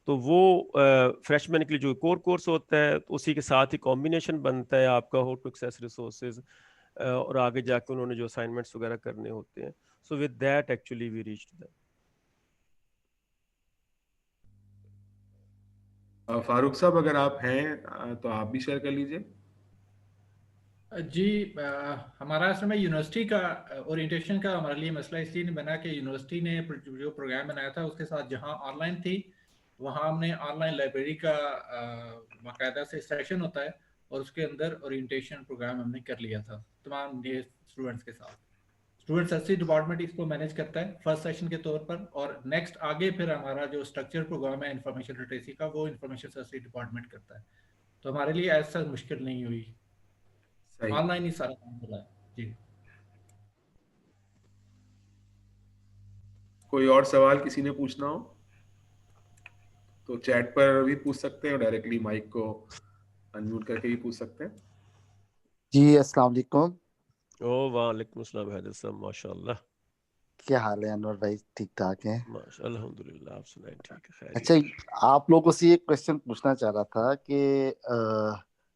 E: تو وہ فریش مین کے لیے جو کور کورس ہوتا ہے اسی کے ساتھ ہی کمبینیشن بنتا ہے آپ کا ہاؤ ٹو ایکسیس ریسورسز, اور آگے جا کے انہوں نے جو اسائنمنٹس وغیرہ کرنے ہوتے ہیں. So with that actually we reached that.
A: Farooq sahab اگر آپ ہیں تو آپ بھی شیئر کر لیجئے.
B: جی ہمارا اصل میں یونیورسٹی کا اورینٹیشن کا ہمارے لیے مسئلہ اس لیے نہیں بنا کہ یونیورسٹی نے جو پروگرام بنایا تھا اس کے ساتھ جہاں آن لائن تھی وہاں ہم نے آن لائن لائبریری کا باقاعدہ سے سیشن ہوتا ہے اور اس کے اندر اورینٹیشن پروگرام ہم نے کر لیا تھا تمام یہ اسٹوڈنٹس کے ساتھ. اسٹوڈنٹ سرچ ڈپارٹمنٹ اس کو مینیج کرتا ہے فرسٹ سیشن کے طور پر, اور نیکسٹ آگے پھر ہمارا جو اسٹرکچر پروگرام ہے انفارمیشن لٹریسی کا وہ انفارمیشن سرچ ڈپارٹمنٹ کرتا ہے. تو ہمارے لیے ایسا مشکل نہیں ہوئی, آن لائن ہی سارا کام چلا ہے. جی
A: کوئی اور سوال کسی نے پوچھنا ہو تو چیٹ پر بھی پوچھ سکتے ہیں اور ڈائریکٹلی مائک کو انمیوٹ کر کے بھی پوچھ سکتے ہیں.
G: جی السلام علیکم.
E: وعلیکم السلام حیدر صاحب, ماشاء اللہ.
G: کیا حال ہے انور بھائی؟ ٹھیک ٹھاک ہیں؟
E: الحمد للہ, آپ سنائیں. ٹھیک ہے,
G: اچھا آپ لوگوں سے ایک کوشچن پوچھنا چاہ رہا تھا کہ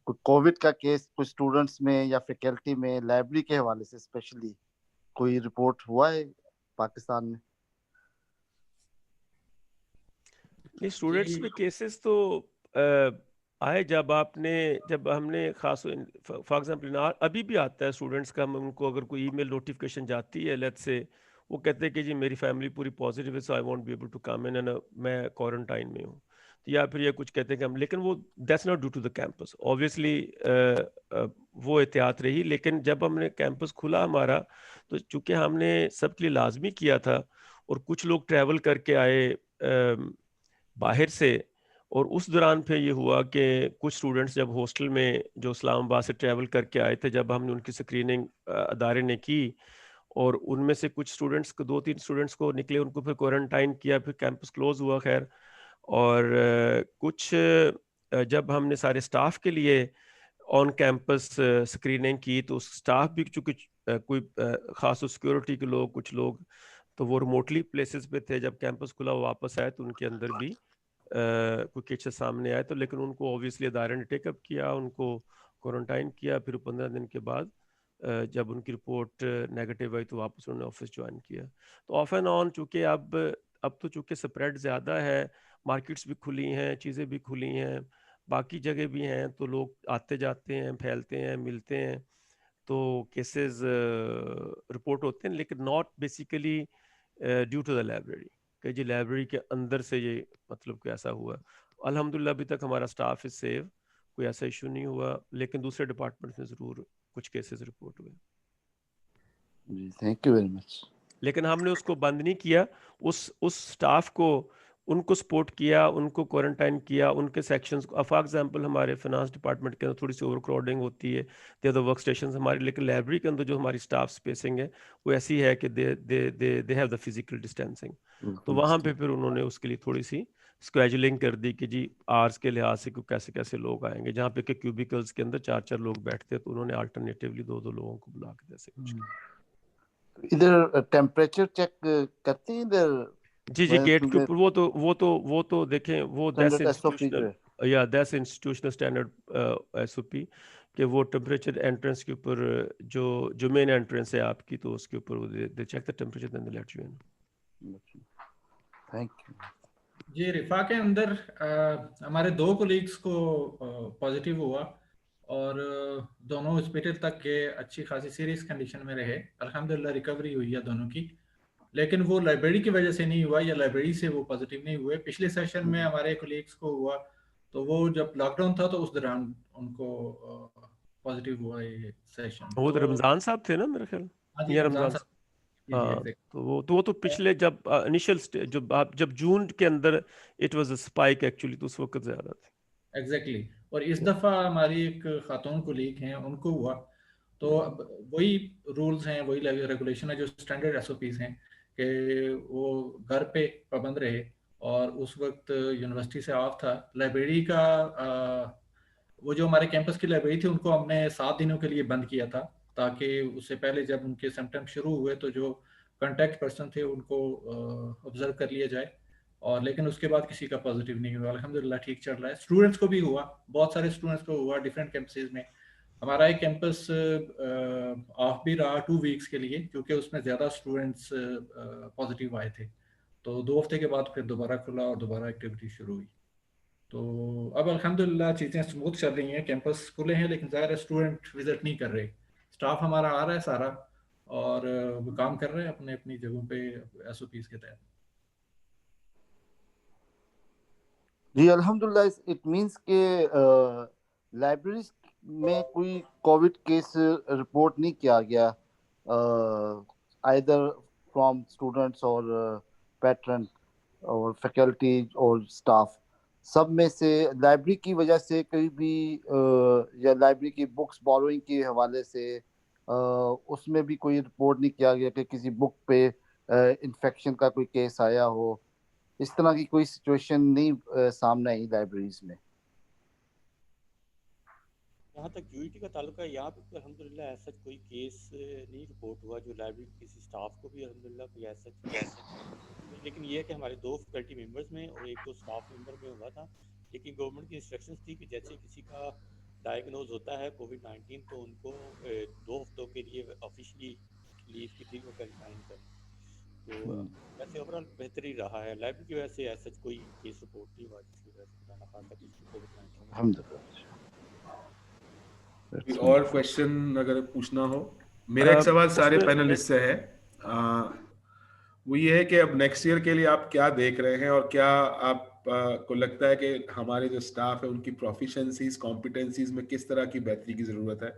G: کووڈ کا کیس کچھ اسٹوڈنٹس میں یا فیکلٹی میں لائبریری کے حوالے سے اسپیشلی کوئی رپورٹ ہوا ہے پاکستان میں؟
E: نہیں, اسٹوڈنٹس میں کیسز تو آئے جب ہم نے خاص فار ایگزامپل ابھی بھی آتا ہے اسٹوڈنٹس کا, ہم ان کو اگر کوئی ای میل نوٹیفکیشن جاتی ہے لیٹ سے وہ کہتے ہیں کہ جی میری فیملی پوری پازیٹیو ہے so I want be able to come in, میں کوارنٹائن میں ہوں, یا پھر یہ کچھ کہتے ہیں کہ ہم, لیکن وہ that's not due to the campus obviously, وہ احتیاط رہی. لیکن جب ہم نے کیمپس کھلا ہمارا تو چونکہ ہم نے سب کے لیے لازمی کیا تھا اور کچھ لوگ ٹریول کر کے آئے باہر سے, اور اس دوران پہ یہ ہوا کہ کچھ اسٹوڈنٹس جب ہاسٹل میں جو اسلام آباد سے ٹریول کر کے آئے تھے, جب ہم نے ان کی اسکریننگ ادارے نے کی اور ان میں سے کچھ اسٹوڈنٹس کو 2-3 اسٹوڈنٹس کو نکلے, ان کو پھر کوارنٹائن کیا, پھر کیمپس کلوز ہوا. خیر, اور کچھ جب ہم نے سارے اسٹاف کے لیے آن کیمپس اسکریننگ کی تو اسٹاف بھی چونکہ کوئی خاص سیکورٹی کے لوگ, کچھ لوگ تو وہ ریموٹلی پلیسز پہ تھے, جب کیمپس کھلا وہ واپس آئے تو ان کے اندر بھی کوئی کیسز سامنے آئے. تو لیکن ان کو اوبویسلی ادارے نے ٹیک اپ کیا, ان کو کوارنٹائن کیا, پھر 15 دن کے بعد جب ان کی رپورٹ نیگیٹو آئی تو واپس انہوں نے آفس جوائن کیا. تو آف اینڈ آن چونکہ اب تو چونکہ سپریڈ زیادہ ہے, مارکیٹس بھی کھلی ہیں, چیزیں بھی کھلی ہیں, باقی جگہ بھی ہیں, تو لوگ آتے جاتے ہیں, پھیلتے ہیں, ملتے ہیں, تو کیسز رپورٹ ہوتے ہیں, لیکن not basically due to the library کہ جی لائبریری کے اندر سے یہ مطلب کہ ایسا ہوا. الحمدللہ ابھی تک ہمارا اسٹاف از سیف, کوئی ایسا ایشو نہیں ہوا, لیکن دوسرے ڈپارٹمنٹ میں ضرور کچھ کیسز رپورٹ ہوئے.
G: جی تھینک یو ویری مچ.
E: لیکن ہم نے اس کو بند نہیں کیا, اس اسٹاف کو ان کو سپورٹ کیا, ان کو کوارنٹائن کیا, ان کے سیکشنز کو. فار ایگزامپل ہمارے فائنانس ڈپارٹمنٹ کے اندر تھوڑی سی اوور کراؤڈنگ ہوتی ہے, they are the workstations ہمارے, لیکن لائبریری کے اندر جو ہماری اسٹاف اسپیسنگ ہے وہ ایسی ہے کہ they have the physical distancing. تو وہاں پہ پھر انہوں نے اس کے لیے تھوڑی سی اسکیجولنگ کر دی کہ جی آرز کے لحاظ سے کیسے کیسے لوگ آئیں گے, جہاں پہ کہ کیوبیکلز کے اندر 4 لوگ بیٹھتے تو انہوں نے الٹرنیٹیولی 2 لوگوں کو بلا کے جیسے کچھ کیا.
G: ادھر ٹیمپریچر چیک کرتے ہیں ادھر؟
E: جی گیٹ کے اوپر وہ تو دیکھیں وہ دیس انسٹیٹیوشنل دیس انسٹیٹیوشنل اسٹینڈرڈ ایس او پی کہ وہ ٹیمپریچر انٹرنس کے اوپر جو مین انٹرنس ہے آپ کی, تو اس کے اوپر they check the temperature then they let you in.
G: Thank you.
B: جی رفا کے اندر ہمارے 2 کولیگس کو پازیٹیو ہوا اور دونوں ہاسپٹل تک گئے, اچھی خاصی سیریس کنڈیشن میں رہے, الحمدللہ ریکوری ہوئی ہے دونوں کی. لیکن وہ لائبریری کی وجہ سے نہیں ہوا یا لائبریری سے وہ پازیٹیو نہیں ہوئے. پچھلے سیشن میں ہمارے کولیگس کو ہوا تو وہ جب لاک ڈاؤن تھا تو اس دوران ان کو پازیٹیو ہوا یہ سیشن.
E: وہ تو رمضان صاحب تھے نا میرے خیال, یا رمضان صاحب. ہاں تو وہ تو پچھلے جب انیشل جب جون کے اندر it was a spike actually, تو اس وقت زیادہ تھی.
B: ایگزیکٹلی. اور اس دفعہ ہماری ایک خاتون کولیگ ہیں, ان کو ہوا تو وہی رولز ہیں, وہی ریگولیشن ہے جو اسٹینڈرڈ ایس او پیز ہیں کہ وہ گھر پہ پابند رہے. اور اس وقت یونیورسٹی سے آف تھا. لائبریری کا وہ جو ہمارے کیمپس کی لائبریری تھی ان کو ہم نے 7 دنوں کے لیے بند کیا تھا, تاکہ اس سے پہلے جب ان کے سمپٹم شروع ہوئے تو جو کانٹیکٹ پرسن تھے ان کو آبزرو کر لیا جائے. اور لیکن اس کے بعد کسی کا پازیٹیو نہیں ہوا, الحمدللہ ٹھیک چل رہا ہے. اسٹوڈنٹس کو بھی ہوا, بہت سارے اسٹوڈنٹس کو ہوا ڈفرینٹ کیمپسز میں. ہمارا ایک کیمپس آف بھی رہا 2 ویکس کے لیے کیونکہ اس میں زیادہ اسٹوڈنٹس پازیٹیو آئے تھے. تو 2 ہفتے کے بعد پھر دوبارہ کھلا اور دوبارہ ایکٹیویٹی شروع ہوئی. تو اب الحمدللہ چیزیں اسموتھ چل رہی ہیں، کیمپس کھلے ہیں، لیکن ظاہر ہے اسٹوڈنٹ وزٹ نہیں کر رہے، اسٹاف ہمارا آ رہا ہے سارا، اور وہ کام کر رہے ہیں اپنے اپنی جگہوں پہ ایس او پیز کے تحت.
G: جی الحمدللہ. اٹ مینس کہ لائبریریز میں کوئی کووڈ کیس رپورٹ نہیں کیا گیا either from students اور پیٹرن اور فیکلٹی اور اسٹاف. سب میں سے لائبریری کی وجہ سے کہیں بھی یا لائبریری کی بکس بوروئنگ کے حوالے سے اس میں بھی کوئی رپورٹ نہیں کیا گیا کہ کسی بک پہ انفیکشن کا کوئی کیس آیا ہو. اس طرح کی کوئی سچویشن نہیں سامنے آئی لائبریریز میں.
F: جہاں تک یو ای ٹی کا تعلق ہے، یہاں پہ الحمدللہ ایسا کوئی کیس نہیں رپورٹ ہوا جو لائبریری کے کسی اسٹاف کو بھی الحمدللہ کوئی ایسا لیکن یہ ہے کہ ہمارے 2 فیکلٹی ممبرز میں اور 1-2 اسٹاف ممبر میں ہوا تھا. لیکن گورنمنٹ کی انسٹرکشنز تھی کہ جیسے کسی کا ڈائگنوز ہوتا ہے کووڈ-19 تو ان کو 2 ہفتوں کے لیے آفیشلی لیو کی تھی، وہ کوارنٹائن کریں. تو ویسے اوورآل بہتر ہی رہا ہے. لائبریری کی وجہ سے ایسا کوئی کیس رپورٹ نہیں ہوا جس کی وجہ سے خدا نخواستہ کسی کو کووڈ-19
G: الحمدللہ.
A: اور کوشچن اگر پوچھنا ہو. میرا ایک سوال سارے پینلسٹ سے ہے، وہ یہ ہے کہ اب نیکسٹ ایئر کے لیے آپ کیا دیکھ رہے ہیں، اور کیا آپ کو لگتا ہے کہ ہمارے جو اسٹاف ہے ان کی پروفیشنسیز کمپیٹنسیز میں کس طرح کی بہتری کی ضرورت ہے،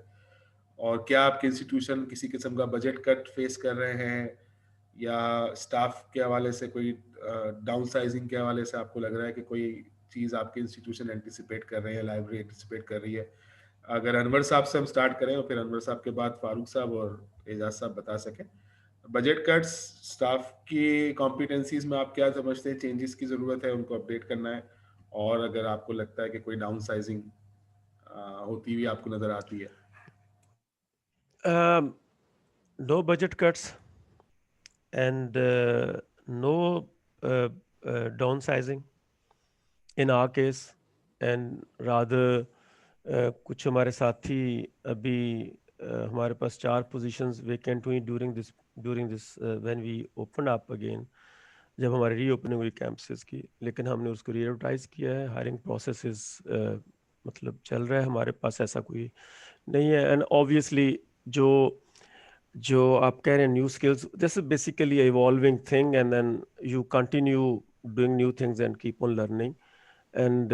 A: اور کیا آپ کے انسٹیٹیوشن کسی قسم کا بجٹ کٹ فیس کر رہے ہیں، یا اسٹاف کے حوالے سے کوئی ڈاؤن سائزنگ کے حوالے سے آپ کو لگ رہا ہے کہ کوئی چیز آپ کے انسٹیٹیوشن اینٹیسپیٹ کر رہے ہیں، لائبریری اینٹیسپیٹ کر رہی ہے. اگر انور صاحب سے ہم سٹارٹ کریں اور پھر انور صاحب کے بعد فاروق صاحب اور اعجاز صاحب بتا سکیں. بجٹ کٹس، سٹاف کی کمپیٹنسیز میں آپ کیا سمجھتے ہیں چینجز کی ضرورت ہے، ان کو اپڈیٹ کرنا ہے، اور اگر آپ کو لگتا ہے کہ کوئی ڈاؤن سائزنگ ہوتی ہوئی آپ کو نظر آتی ہے.
E: No budget cuts and no downsizing in our case, and rather کچھ ہمارے ساتھی ابھی ہمارے پاس 4 پوزیشنز ویکینٹ ہوئی during this when we open up again, جب ہماری ری اوپننگ ہوئی کیمپسز کی. لیکن ہم نے اس کو ری ایڈورٹائز کیا ہے. ہائرنگ پروسیسز مطلب چل رہا ہے، ہمارے پاس ایسا کوئی نہیں ہے. اینڈ اوبویسلی جو آپ کہہ رہے ہیں new skills, this is basically evolving thing, and then you continue doing new things and keep on learning. And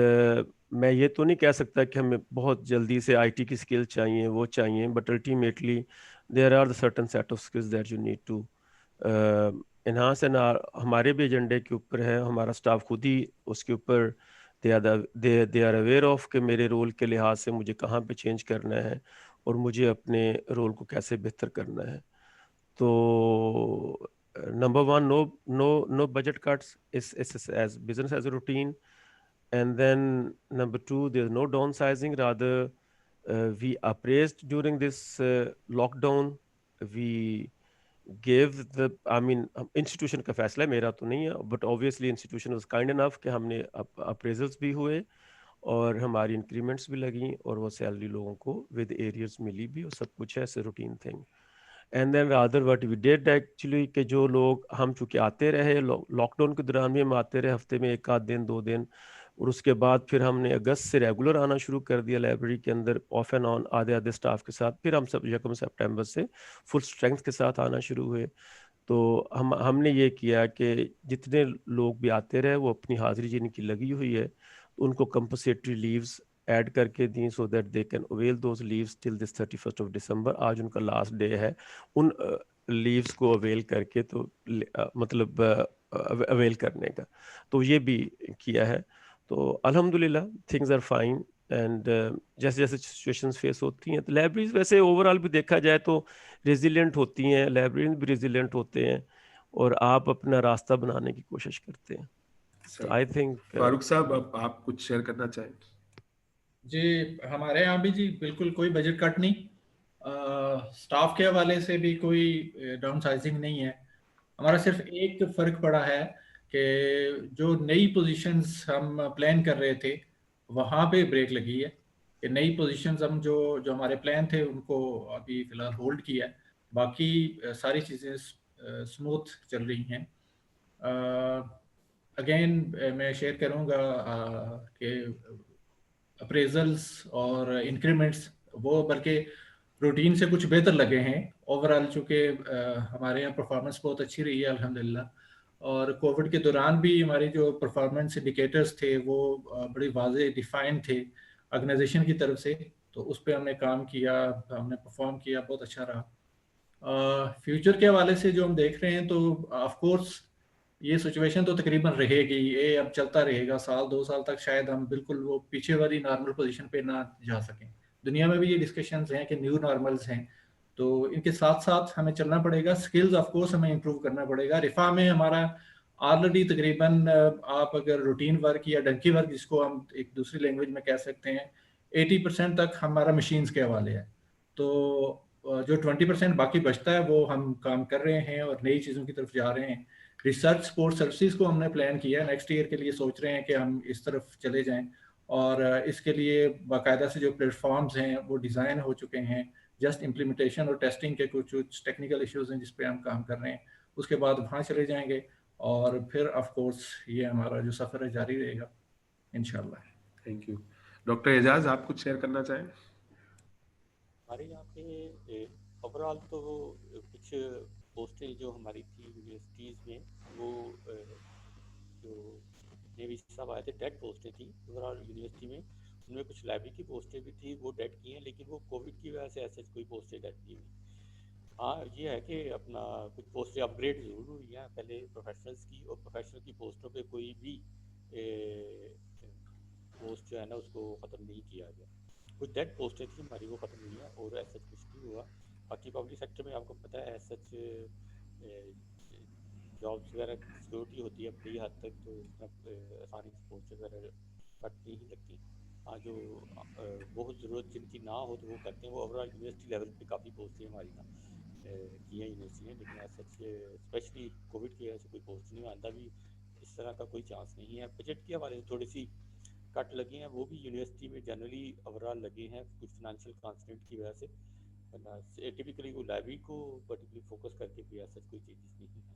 E: میں یہ تو نہیں کہہ سکتا کہ ہمیں بہت جلدی سے آئی ٹی کی اسکل چاہیے، وہ چاہیے، but ultimately there are the certain set of skills that you need to enhance. And ہمارے بھی ایجنڈے کے اوپر ہے، ہمارا اسٹاف خود ہی اس کے اوپر دے آر اویئر آف کہ میرے رول کے لحاظ سے مجھے کہاں پہ چینج کرنا ہے اور مجھے اپنے رول کو کیسے بہتر کرنا ہے. تو number 1 no budget cuts is as business as a routine. And then number 2, there's no downsizing, rather we appraised during this lockdown. We gave institution کا فیصلہ ہے، میرا تو نہیں ہے، but obviously institution was kind enough کہ ہم نے appraisals بھی ہوئے اور ہماری انکریمنٹس بھی لگیں اور وہ سیلری لوگوں کو ود ایریئرز ملی بھی، اور سب کچھ ہے ایسے routine thing. And then rather what we did actually کہ جو لوگ ہم چونکہ آتے رہے لاک ڈاؤن کے دوران بھی ہم آتے رہے، ہفتے میں 1 آدھ دن 2 دن، اور اس کے بعد پھر ہم نے اگست سے ریگولر آنا شروع کر دیا لائبریری کے اندر آف اینڈ آن آدھے اسٹاف کے ساتھ. پھر ہم سب 1 سپٹمبر سے فل اسٹرینتھ کے ساتھ آنا شروع ہوئے. تو ہم نے یہ کیا کہ جتنے لوگ بھی آتے رہے وہ اپنی حاضری جن کی لگی ہوئی ہے ان کو کمپنسیٹری لیوز ایڈ کر کے دیں so that they can avail those leaves till this 31 December. آج ان کا لاسٹ ڈے ہے ان لیوز کو اویل کر کے، تو مطلب اویل کرنے کا. تو یہ بھی کیا ہے. تو الحمدللہ تھنگز آر فائن. اینڈ جیسے جیسے سچویشنز فیس ہوتی ہیں تو لائبریریز ویسے اوور آل بھی دیکھا جائے تو ریزیلینٹ ہوتی ہیں، لائبریریز بھی ریزیلینٹ ہوتے ہیں، اور آپ اپنا راستہ بنانے کی کوشش کرتے ہیں. تو آئی تھنک
A: فاروق صاحب اب آپ کچھ شیئر کرنا چاہیں.
B: جی ہمارے یہاں بھی جی بالکل کوئی بجٹ کٹ نہیں، اسٹاف کے حوالے سے بھی کوئی ڈاؤن سائزنگ نہیں ہے. ہمارا صرف ایک فرق پڑا ہے کہ جو نئی پوزیشنز ہم پلان کر رہے تھے وہاں پہ بریک لگی ہے کہ نئی پوزیشنز ہم جو ہمارے پلان تھے ان کو ابھی فی الحال ہولڈ کیا ہے. باقی ساری چیزیں اسموتھ چل رہی ہیں. اگین میں شیئر کروں گا کہ اپریزلس اور انکریمنٹس وہ بلکہ روٹین سے کچھ بہتر لگے ہیں اوور آل، چونکہ ہمارے یہاں پرفارمنس بہت اچھی رہی ہے الحمدللہ، اور کووڈ کے دوران بھی ہماری جو پرفارمنس انڈیکیٹرز تھے وہ بڑی واضح ڈیفائن تھے آرگنائزیشن کی طرف سے، تو اس پہ ہم نے کام کیا، ہم نے پرفارم کیا، بہت اچھا رہا۔ فیوچر کے حوالے سے جو ہم دیکھ رہے ہیں تو آف کورس یہ سچویشن تو تقریباً رہے گی، یہ اب چلتا رہے گا، سال 2 سال تک شاید ہم بالکل وہ پیچھے والی نارمل پوزیشن پہ نہ جا سکیں۔ دنیا میں بھی یہ ڈسکشنز ہیں کہ نیو نارملز ہیں، تو ان کے ساتھ ساتھ ہمیں چلنا پڑے گا، سکلز آف کورس ہمیں امپروو کرنا پڑے گا۔ رفا میں ہمارا آلریڈی تقریباً آپ اگر روٹین ورک یا ڈنکی ورک جس کو ہم ایک دوسری لینگویج میں کہہ سکتے ہیں 80% تک ہمارا مشینز کے حوالے ہے، تو جو 20% باقی بچتا ہے وہ ہم کام کر رہے ہیں اور نئی چیزوں کی طرف جا رہے ہیں۔ ریسرچ سپورٹ سروسز کو ہم نے پلان کیا ہے، نیکسٹ ایئر کے لیے سوچ رہے ہیں کہ ہم اس طرف چلے جائیں، اور اس کے لیے باقاعدہ سے جو پلیٹ فارمز ہیں وہ ڈیزائن ہو چکے ہیں، جسٹ امپلیمنٹیشن اور ٹیسٹنگ کے کچھ ٹیکنیکل ایشوز ہیں جس پہ ہم کام کر رہے ہیں، اس کے بعد وہاں چلے جائیں گے، اور پھر آف کورس یہ ہمارا جو سفر ہے جاری رہے گا انشاءاللہ۔
A: Thank you. ڈاکٹر اعجاز، آپ کچھ شیئر کرنا چاہیں؟
F: ہمارے یہاں پہ اوور آل تو کچھ پوسٹیں جو ہماری تھی یونیورسٹیز میں، وہ جو نیوی صاحب آئے تھے ڈیڈ پوسٹیں تھیں اوور آل یونیورسٹی میں، ان میں کچھ لائبریری کی پوسٹیں بھی تھیں وہ ڈیڈ کی ہیں، لیکن وہ کووڈ کی وجہ سے ایسے کوئی پوسٹیں ڈیڈ نہیں ہوئی۔ ہاں یہ ہے کہ اپنا کچھ پوسٹیں اپ گریڈ ضرور ہوئی ہیں پہلے پروفیشنلز کی، اور پروفیشنل کی پوسٹوں پہ کوئی بھی پوسٹ جو ہے نا اس کو ختم نہیں کیا گیا۔ کچھ ڈیڈ پوسٹیں تھیں ہماری وہ ختم ہوئی ہیں، اور ایسا کچھ نہیں ہوا۔ باقی پبلک سیکٹر میں آپ کو پتہ ہے سچ جابس وغیرہ کی سیکورٹی ہوتی ہے بڑی حد تک، تو آسانی سے پوسٹ وغیرہ کٹ نہیں لگتی۔ ہاں جو بہت ضرورت جن کی نہ ہو تو وہ کرتے ہیں، وہ اوور آل یونیورسٹی لیول پہ کافی پوسٹیں ہماری نا کی ہیں یونیورسٹی نے، لیکن ایسا اسپیشلی کووڈ کی وجہ سے کوئی پوسٹ نہیں، آندہ بھی اس طرح کا کوئی چانس نہیں ہے۔ بجٹ کے حوالے سے تھوڑی سی کٹ لگے ہیں، وہ بھی یونیورسٹی میں جنرلی اوور آل لگے ہیں کچھ فنانشیل کانسٹنٹ کی وجہ سے، ٹپیکلی وہ لائبریری کو پرٹیکولرلی فوکس کر کے کوئی ایسا کوئی چیزز نہیں ہیں۔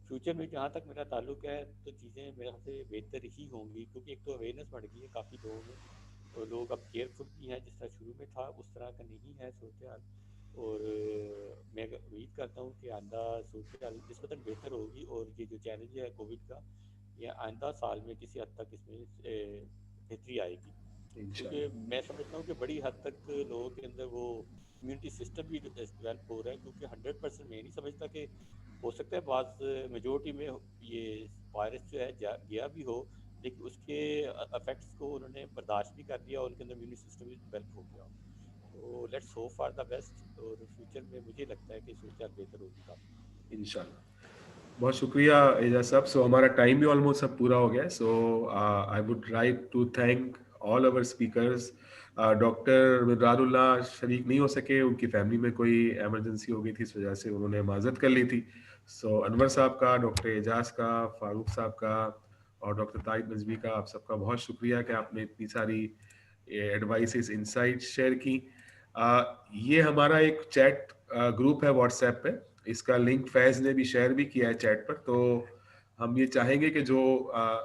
F: فیوچر میں جہاں تک میرا تعلق ہے تو چیزیں میرے خیال سے بہتر ہی ہوں گی، کیونکہ ایک تو اویئرنیس بڑھ گئی ہے کافی لوگوں میں، اور لوگ اب کیئرفل بھی ہیں، جس طرح شروع میں تھا اس طرح کا نہیں ہے صورتحال، اور میں امید کرتا ہوں کہ آئندہ صورتحال نسبتاً بہتر ہوگی، اور یہ جو چیلنج ہے کووڈ کا یہ آئندہ سال میں کسی حد تک اس میں بہتری آئے گی، کیونکہ میں سمجھتا ہوں کہ بڑی حد تک لوگوں کے اندر وہ امیونٹی سسٹم بھی ڈیولپ ہو رہا ہے، کیونکہ 100% میں نہیں سمجھتا کہ ہو سکتا ہے بعض میجورٹی میں یہ وائرس جو ہے گیا بھی ہو، لیکن اس کے افیکٹس کو انہوں نے برداشت بھی کر لیا اور ان کے اندر امیونٹی سسٹم بھی ڈیولپ ہو گیا۔ تو let's hope for the best, اور فیوچر میں مجھے لگتا ہے کہ صورتحال بہتر ہوگی کافی
A: انشاءاللہ۔ بہت شکریہ اعجاز صاحب۔ سو ہمارا ٹائم بھی آلموسٹ اب پورا ہو گیا، so I would like to thank all our speakers. Doctor Midrar Ullah شریک نہیں ہو سکے، ان کی فیملی میں کوئی ایمرجنسی ہو گئی تھی، اس وجہ سے انہوں نے معذرت کر لی تھی۔ سو انور صاحب کا، ڈاکٹر اعجاز کا، فاروق صاحب کا اور ڈاکٹر طاہر نجوی کا، آپ سب کا بہت شکریہ کہ آپ نے اتنی ساری ایڈوائسز انسائٹ شیئر کی۔ یہ ہمارا ایک چیٹ گروپ ہے واٹس ایپ پہ، اس کا لنک فیض نے بھی شیئر بھی کیا ہے چیٹ پر، تو ہم یہ چاہیں گے کہ جو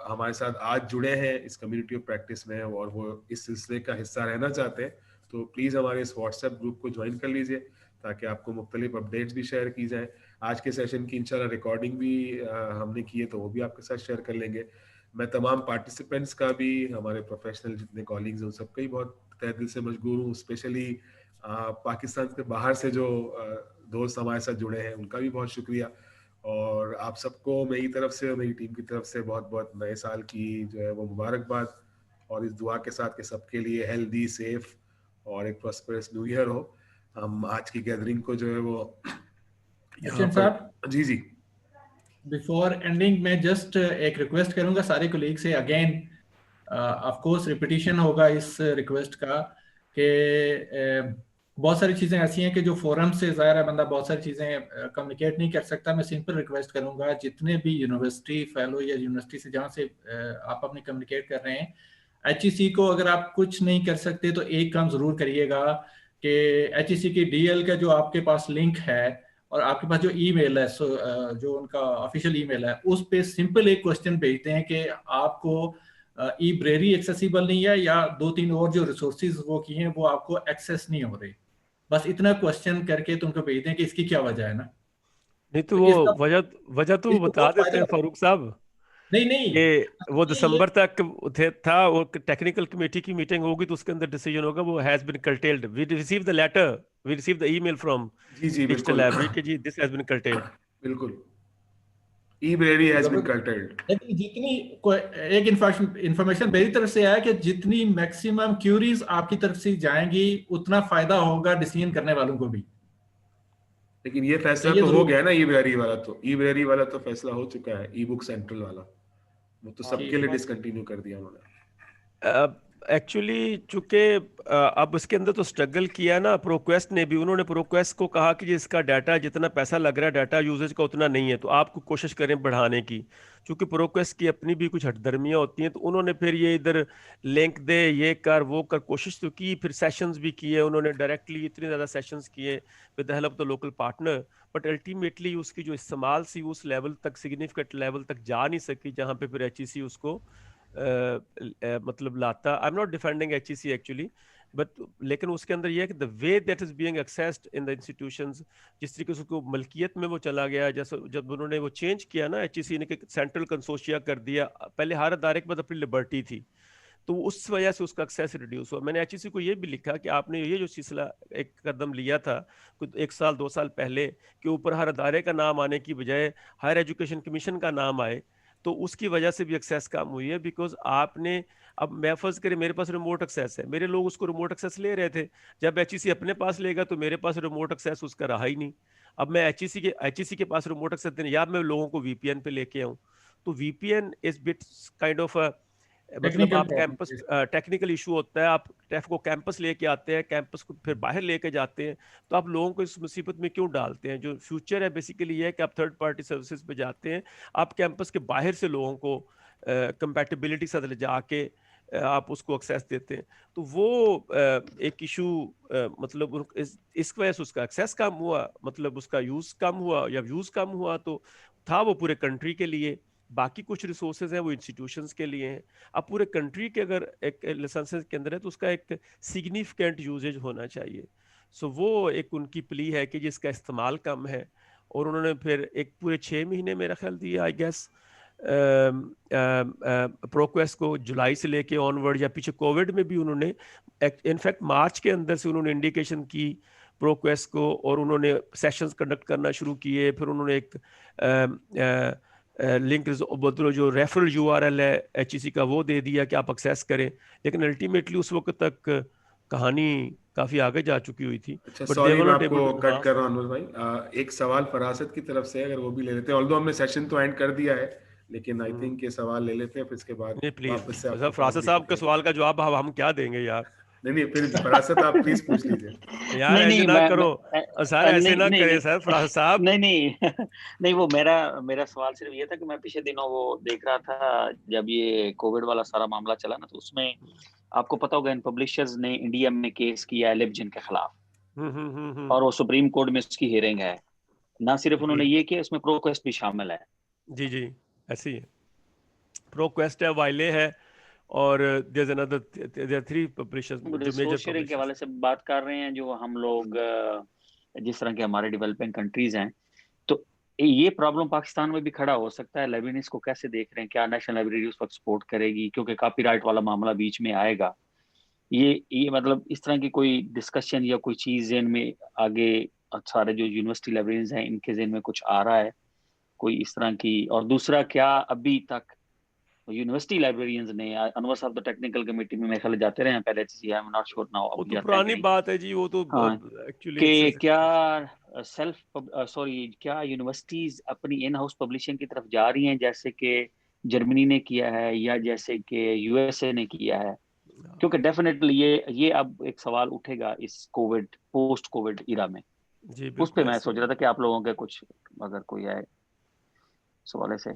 A: ہمارے ساتھ آج جڑے ہیں اس کمیونٹی آف پریکٹس میں اور وہ اس سلسلے کا حصہ رہنا چاہتے ہیں، تو پلیز ہمارے اس واٹس ایپ گروپ کو جوائن کر لیجئے تاکہ آپ کو مختلف اپڈیٹس بھی شیئر کی جائیں۔ آج کے سیشن کی انشاءاللہ ریکارڈنگ بھی ہم نے کی ہے تو وہ بھی آپ کے ساتھ شیئر کر لیں گے۔ میں تمام پارٹیسپینٹس کا بھی، ہمارے پروفیشنل جتنے کالنگز ہیں ان سب کا ہی بہت تہ دل سے مشکور ہوں، اسپیشلی پاکستان کے باہر سے جو دوست ہمارے ساتھ جڑے ہیں ان کا بھی بہت شکریہ، اور آپ سب کو میری طرف سے اور میری ٹیم کی طرف سے بہت بہت نئے سال کی جو ہے وہ مبارکباد، اور اس دعا کے ساتھ کہ سب کے لیے ہیلدی، سیف اور ایک پراسپرس نیو ایئر ہو۔ ہم آج کی گیدرنگ کو جو ہے وہ یہاں پر جی
B: بیفور اینڈنگ میں جسٹ ایک ریکویسٹ کروں گا سارے کولیگ سے، اگین آف کورس ریپیٹیشن ہوگا اس ریکویسٹ کا، کہ بہت ساری چیزیں ایسی ہیں کہ جو فورم سے ظاہر ہے بندہ بہت ساری چیزیں کمیونیکیٹ نہیں کر سکتا۔ میں سمپل ریکویسٹ کروں گا جتنے بھی یونیورسٹی فیلو یا یونیورسٹی سے جہاں سے آپ اپنی کمیونیکیٹ کر رہے ہیں، ایچ ای سی کو اگر آپ کچھ نہیں کر سکتے تو ایک کام ضرور کریے گا کہ ایچ ای سی کی ڈی ایل کا جو آپ کے پاس لنک ہے اور آپ کے پاس جو ای میل ہے جو ان کا آفیشیل ای میل ہے اس پہ سمپل ایک کوشچن بھیجتے ہیں کہ آپ کو ای بریری ایکسیسیبل نہیں ہے یا 2-3 اور جو ریسورسز وہ کی ہیں وہ آپ کو ایکسیس نہیں ہو رہے. بس اتنا کوشچن کر کے تم کو بھیج دیں کہ اس کی کیا وجہ ہے نا.
E: نہیں تو وہ وجہ تو بتا دیتے ہیں فاروق صاحب.
B: نہیں
E: کہ وہ دسمبر تک تھا, وہ ٹیکنیکل کمیٹی کی میٹنگ ہوگی تو اس کے اندر ڈیسیجن ہوگا. وہ has been curtailed. We receive the letter, we receive the email from digital library کہ جی دس ہیز بین کرٹیلڈ.
A: بالکل, ای بریری ہیز بین کرٹیلڈ.
B: لیکن جتنی ایک انفارمیشن میری طرف سے آیا کہ جتنی میکسیمم کیوریز آپ کی طرف سے جائیں گی اتنا فائدہ ہوگا ڈیسیژن کرنے والوں کو بھی.
A: لیکن یہ فیصلہ تو ہو گیا نا ای بریری والا, تو ای بریری والا تو فیصلہ ہو چکا ہے. ای بک سینٹرل والا وہ تو سب کے لیے ڈسکنٹینیو کر دیا انہوں نے.
E: ایکچولی چونکہ اب اس کے اندر تو اسٹرگل کیا نا پروکویسٹ نے بھی. انہوں نے پروکویسٹ کو کہا کہ اس کا ڈیٹا جتنا پیسہ لگ رہا ہے ڈیٹا یوزیج کا اتنا نہیں ہے, تو آپ کو کوشش کریں بڑھانے کی. چونکہ پروکویسٹ کی اپنی بھی کچھ ہٹ درمیاں ہوتی ہیں, تو انہوں نے پھر یہ ادھر لنک دے یہ کر وہ کر کوشش تو کی. پھر سیشنز بھی کیے انہوں نے ڈائریکٹلی, اتنے زیادہ سیشنز کیے with the help of the local partner. But ultimately اس کی جو استعمال سی اس لیول تک, سگنیفیکنٹ لیول تک جا نہیں سکی جہاں پہ پھر ایچ ای سی اس کو مطلب لاتا. I am not defending H E C actually, but لیکن اس کے اندر یہ ہے کہ the way that is being accessed in the institutions, جس طریقے سے کو ملکیت میں وہ چلا گیا. جیسے جب انہوں نے وہ چینج کیا نا ایچ ای سی نے کہ سینٹرل کنسورشیا کر دیا, پہلے ہر ادارے کے بعد اپنی لبرٹی تھی, تو اس وجہ سے اس کا ایکسیس ریڈیوس ہوا. میں نے ایچ ای سی کو یہ بھی لکھا کہ آپ نے یہ جو سلسلہ ایک قدم لیا تھا 1 سال 2 سال پہلے کہ اوپر ہر ادارے کا نام آنے کی بجائے ہائر ایجوکیشن کمیشن کا نام آئے, تو اس کی وجہ سے بھی ایکسیس کم ہوئی ہے. بیکاز آپ نے, اب میں فرض کریں میرے پاس ریموٹ ایکسیس ہے, میرے لوگ اس کو ریموٹ ایکسیس لے رہے تھے. جب ایچ ای سی اپنے پاس لے گا تو میرے پاس ریموٹ ایکسیس اس کا رہا ہی نہیں. اب میں ایچ ای سی کے پاس ریموٹ ایکسیس دینے, یا میں لوگوں کو وی پی این پہ لے کے آؤں, تو V P N is but kind of مطلب آپ کیمپس ٹیکنیکل ایشو ہوتا ہے. آپ ٹیف کو کیمپس لے کے آتے ہیں, کیمپس کو پھر باہر لے کے جاتے ہیں, تو آپ لوگوں کو اس مصیبت میں کیوں ڈالتے ہیں؟ جو فیوچر ہے بیسیکلی یہ ہے کہ آپ تھرڈ پارٹی سروسز پہ جاتے ہیں, آپ کیمپس کے باہر سے لوگوں کو کمپیٹیبلٹی سے جا کے آپ اس کو ایکسیس دیتے ہیں. تو وہ ایک ایشو مطلب اس وجہ سے اس کا ایکسیس کم ہوا, مطلب اس کا یوز کم ہوا, یا یوز کم ہوا تو تھا وہ پورے کنٹری کے لیے. باقی کچھ ریسورسز ہیں وہ انسٹیٹیوشنز کے لیے ہیں. اب پورے کنٹری کے اگر ایک لائسنسز کے اندر ہے تو اس کا ایک سگنیفیکنٹ یوزیج ہونا چاہیے. سو وہ ایک ان کی پلی ہے کہ جس کا استعمال کم ہے, اور انہوں نے پھر ایک پورے 6 مہینے میرا خیال دیا آئی گیس پروکویسٹ کو, جولائی سے لے کے آن ورڈ, یا پیچھے کووڈ میں بھی انہوں نے انفیکٹ مارچ کے اندر سے انہوں نے انڈیکیشن کی پروکویسٹ کو, اور انہوں نے سیشنز کنڈکٹ کرنا شروع کیے. پھر انہوں نے ایک لنک جو ریفرل یو آر ایل ہے ایچ ای سی کا وہ دے دیا کہ آپ ایکسیس کریں, لیکن الٹیمیٹلی اس وقت تک کہانی کافی آگے جا چکی ہوئی تھی.
A: اچھا سوری میں آپ کو کٹ کر رہا ہوں انور بھائی, ایک سوال فراست کی طرف سے اگر وہ بھی لے لیتے ہیں, آلدو ہم نے سیشن تو اینڈ کر دیا ہے, لیکن آئی تھنک یہ سوال لے لیتے ہیں, پھر اس کے بعد
E: پلیز فراست صاحب کے سوال کا جواب ہم کیا دیں گے یار.
A: نہیں پھر فراست آپ پلیز پوچھ لیجیے
E: یار, ایسے نہ کرو سر, ایسے نہ کریں سر فراست صاحب.
H: نہیں وہ میرا سوال صرف یہ تھا کہ میں پچھلے دنوں وہ دیکھ رہا تھا جب یہ کووڈ والا سارا معاملہ چلا نا, تو اس میں آپ کو پتا ہوگا ان پبلشرز نے انڈیا میں کیس کیا ہے لیبجن کے خلاف, اور وہ سپریم کورٹ میں اس کی ہیئرنگ ہے. نہ صرف انہوں نے یہ کیا, اس میں پروکویسٹ بھی شامل ہے.
E: جی ایسے ہی ہے, پروکویسٹ ہے, وائلے ہے, اور there's another there are 3 publishers جو میجر
H: شیئرنگ کے حوالے سے بات کر رہے ہیں. جو ہم لوگ جس طرح کے ہمارے ڈیولپنگ کنٹریز ہیں, تو یہ پرابلم پاکستان میں بھی کھڑا ہو سکتا ہے. لائبریریز کو کیسے دیکھ رہے ہیں, کیا نیشنل لائبریری اس وقت سپورٹ کرے گی, کیونکہ کاپی رائٹ والا معاملہ بیچ میں آئے گا. یہ مطلب اس طرح کی کوئی ڈسکشن یا کوئی چیز ذہن میں آگے, سارے جو یونیورسٹی لائبریریز ہیں ان کے ذہن میں کچھ آ رہا ہے کوئی اس طرح کی؟ اور دوسرا, کیا ابھی تک یونیورسٹی لائبریرینز نے, انور صاحب تو ٹیکنیکل کمیٹی میں خیال جاتے رہے ہیں پہلے, آئی ایم ناٹ شیور ناؤ,
E: وہ تو پرانی بات ہے جی, وہ تو ایکچولی
H: کہ کیا کیا یونیورسٹیز اپنی ان ہاؤس پبلشنگ کی طرف جا رہی ہیں جیسے کہ جرمنی نے کیا ہے, یا جیسے کہ یو ایس اے نے کیا ہے؟ کیونکہ ڈیفینیٹلی یہ اب ایک سوال اٹھے گا اس کووڈ پوسٹ کووڈ ایرا میں. اس پہ میں سوچ رہا تھا کہ آپ لوگوں کے کچھ اگر کوئی ہے سوال سے.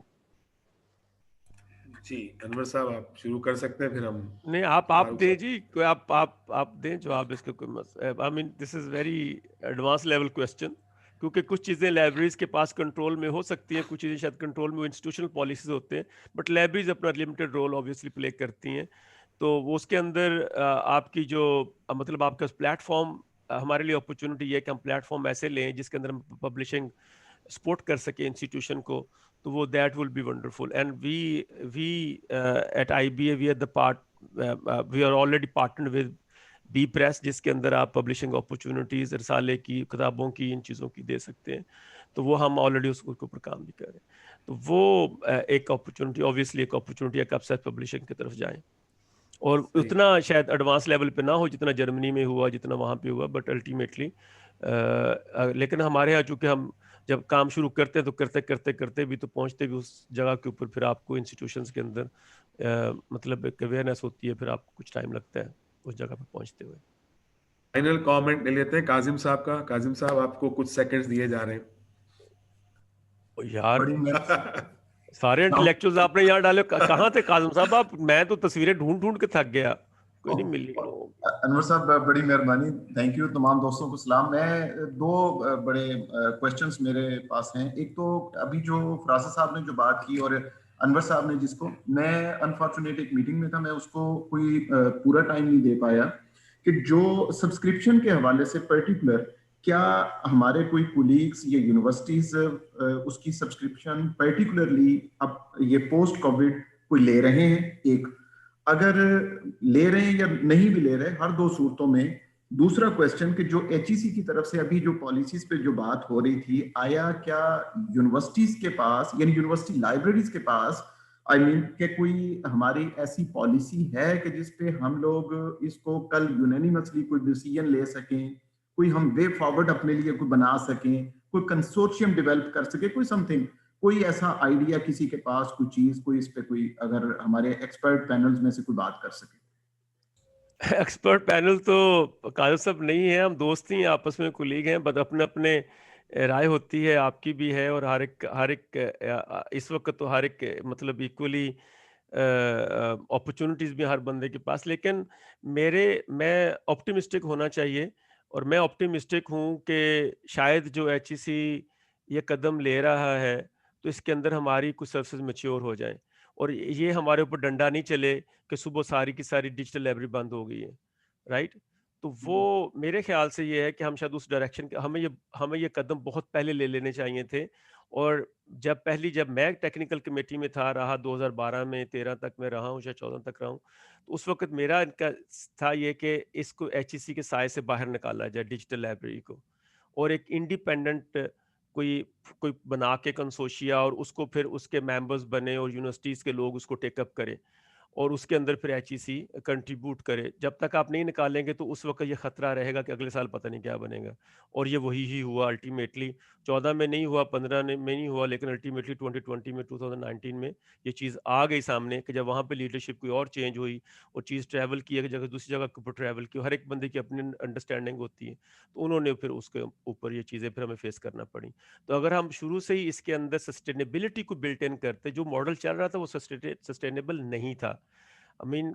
A: جی انور صاحب آپ شروع کر سکتے ہیں, پھر ہم
E: نہیں آپ دیں جی, کوئی آپ دیں جواب اس کے. کوئی I mean this is very advance level question, کیونکہ کچھ چیزیں لائبریریز کے پاس کنٹرول میں ہو سکتی ہیں, کچھ چیزیں شاید کنٹرول میں انسٹیٹیوشنل پالیسیز ہوتے ہیں, بٹ لائبریریز اپنا لمیٹڈ رول آبویسلی پلے کرتی ہیں. تو وہ اس کے اندر آپ کی جو مطلب آپ کا پلیٹ فارم, ہمارے لیے اپرچونٹی ہے کہ ہم پلیٹ فارم ایسے لیں جس کے اندر ہم پبلشنگ سپورٹ کر سکیں انسٹیٹیوشن کو, تو وہ that will be wonderful. And we at IBA we are the part, we are already partner with bepress, جس کے اندر آپ پبلشنگ اپرچونیٹیز رسالے کی, کتابوں کی, ان چیزوں کی دے سکتے ہیں. تو وہ ہم آلریڈی اس کے اوپر کام بھی کر رہے ہیں. تو وہ ایک اپرچونیٹی, اوبیسلی ایک اپرچونیٹی ہے کہ آپ سیلف پبلشنگ کی طرف جائیں. اور اتنا شاید ایڈوانس لیول پہ نہ ہو جتنا جرمنی میں ہوا, جتنا وہاں پہ ہوا, بٹ الٹیمیٹلی لیکن ہمارے یہاں چونکہ ہم جب کام شروع کرتے ہیں تو کرتے کرتے کرتے بھی تو پہنچتے بھی اس جگہ کے اوپر, پھر آپ کو انسٹیٹیوشنس کے اندر مطلب ایک اویئرنیس ہوتی ہے, پھر آپ کو کچھ ٹائم لگتا ہے اس جگہ پہ پہنچتے ہوئے.
A: فائنل کامنٹ لے لیتے ہیں کاظم صاحب کا. کاظم صاحب آپ کو کچھ سیکنڈز دیے جا رہے ہیں.
E: یار سارے انٹلیکچوئلز آپ نے یہاں ڈالے, کہاں تھے کاظم صاحب آپ؟ میں تو تصویریں ڈھونڈ ڈھونڈ کے تھک گیا, کوئی نہیں ملی.
I: انور صاحب بڑی مہربانی, تھینک یو. تمام دوستوں کو سلام. میں دو بڑے کوشچنس میرے پاس ہیں. ایک تو ابھی جو فراز صاحب نے جو بات کی اور انور صاحب نے جس کو, میں انفارچونیٹ ایک میٹنگ میں تھا, میں اس کو کوئی پورا ٹائم نہیں دے پایا, کہ جو سبسکرپشن کے حوالے سے پرٹیکولر کیا ہمارے کوئی کولیگس یا یونیورسٹیز اس کی سبسکرپشن پرٹیکولرلی اب یہ پوسٹ کووڈ کوئی لے رہے ہیں؟ ایک, اگر لے رہے ہیں یا نہیں بھی لے رہے, ہر دو صورتوں میں. دوسرا کوشچن کہ جو HEC کی طرف سے ابھی جو پالیسیز پہ جو بات ہو رہی تھی, آیا کیا یونیورسٹیز کے پاس یعنی یونیورسٹی لائبریریز کے پاس کہ کوئی ہماری ایسی پالیسی ہے کہ جس پہ ہم لوگ اس کو کل یونینیمسلی کوئی ڈیسیژن لے سکیں, کوئی ہم وے فارورڈ اپنے لیے کوئی بنا سکیں, کوئی کنسورشیم ڈیولپ کر سکے, کوئی سم تھنگ, کوئی ایسا آئیڈیا کسی کے پاس, کوئی چیز, کوئی اس پہ کوئی اگر ہمارے ایکسپرٹ پینلز میں سے کوئی بات کر سکے؟
E: ایکسپرٹ پینل تو قاضی صاحب نہیں ہے, ہم دوست ہی آپس میں کولیگ ہیں, بس اپنے اپنے رائے ہوتی ہے, آپ کی بھی ہے, اور ہر ایک اس وقت تو ہر ایک مطلب ایکولی اپرچونیٹیز بھی ہر بندے کے پاس. لیکن میں آپٹیمسٹک ہونا چاہیے, اور میں آپٹیمسٹک ہوں کہ شاید جو HEC یہ قدم لے رہا ہے تو اس کے اندر ہماری کچھ سروسز میچیور ہو جائیں, اور یہ ہمارے اوپر ڈنڈا نہیں چلے کہ صبح ساری کی ساری ڈیجیٹل لائبریری بند ہو گئی ہے, رائٹ. تو وہ میرے خیال سے یہ ہے کہ ہم شاید اس ڈائریکشن کے ہمیں یہ قدم بہت پہلے لے لینے چاہیے تھے. اور جب میں ٹیکنیکل کمیٹی میں رہا 2012 میں 13 تک میں رہا ہوں, شاید 14 تک رہا ہوں, تو اس وقت میرا ان کا تھا یہ کہ اس کو HEC کے سائے سے باہر نکالا جائے ڈیجیٹل لائبریری کو, اور ایک انڈیپینڈنٹ کوئی بنا کے کنسوشیا, اور اس کو پھر اس کے ممبرز بنے اور یونیورسٹیز کے لوگ اس کو ٹیک اپ کرے, اور اس کے اندر پھر HEC کنٹریبیوٹ کرے. جب تک آپ نہیں نکالیں گے تو اس وقت یہ خطرہ رہے گا کہ اگلے سال پتہ نہیں کیا بنے گا, اور یہ وہی ہی ہوا الٹیمیٹلی. 14 میں نہیں ہوا, 15 میں نہیں ہوا, لیکن الٹیمیٹلی 2020 میں 2019 میں یہ چیز آ گئی سامنے کہ جب وہاں پہ لیڈرشپ کوئی اور چینج ہوئی اور چیز ٹریول کی, ایک جگہ دوسری جگہ کے اوپر ٹریول کی, ہر ایک بندے کی اپنی انڈرسٹینڈنگ ہوتی ہے, تو انہوں نے پھر اس کے اوپر یہ چیزیں پھر ہمیں فیس کرنا پڑی. تو اگر ہم شروع سے ہی اس کے اندر سسٹینیبلٹی کو بلٹ ان کرتے, جو ماڈل چل رہا تھا وہ سسٹینیبل نہیں تھا.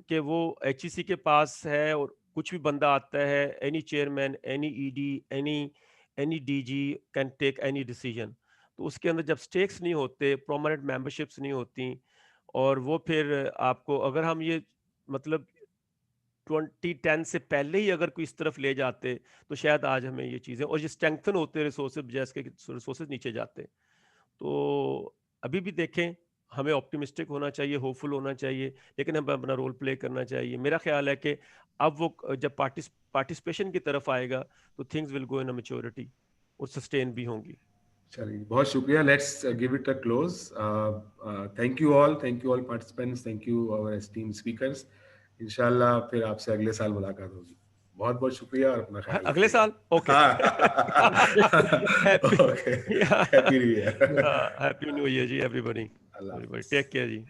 E: کہ وہ HEC کے پاس ہے اور کچھ بھی بندہ آتا ہے, any chairman, any ED, any DG can take any decision. تو اس کے اندر جب سٹیکس نہیں ہوتے, پروماننٹ ممبرشپس نہیں ہوتی, اور وہ پھر آپ کو اگر ہم یہ مطلب 2010 سے پہلے ہی اگر کوئی اس طرف لے جاتے تو شاید آج ہمیں یہ چیزیں, اور یہ اسٹرینگتھن ہوتے ریسورسز, جیسے کہ ریسورسز نیچے جاتے. تو ابھی بھی دیکھیں, ہمیں آپٹیمسٹک ہونا چاہیے, ہوپ فل ہونا چاہیے, لیکن ہمیں اپنا رول پلے کرنا چاہیے. میرا خیال ہے کہ اب وہ جب پارٹیسپیشن کی طرف آئے گا تو things will go in maturity اور سسٹین بھی ہوں گی.
A: چلیے, بہت شکریہ. Let's give it a close. Thank you all participants, thank you our esteem speakers. انشاءاللہ پھر آپ سے اگلے سال ملاقات ہوگی. بہت بہت شکریہ, اور اپنا خیال
E: اگلے سال. اوکے, ہیپی نیو ایئر جی ایوری بڈی, ٹیک کیئر جی.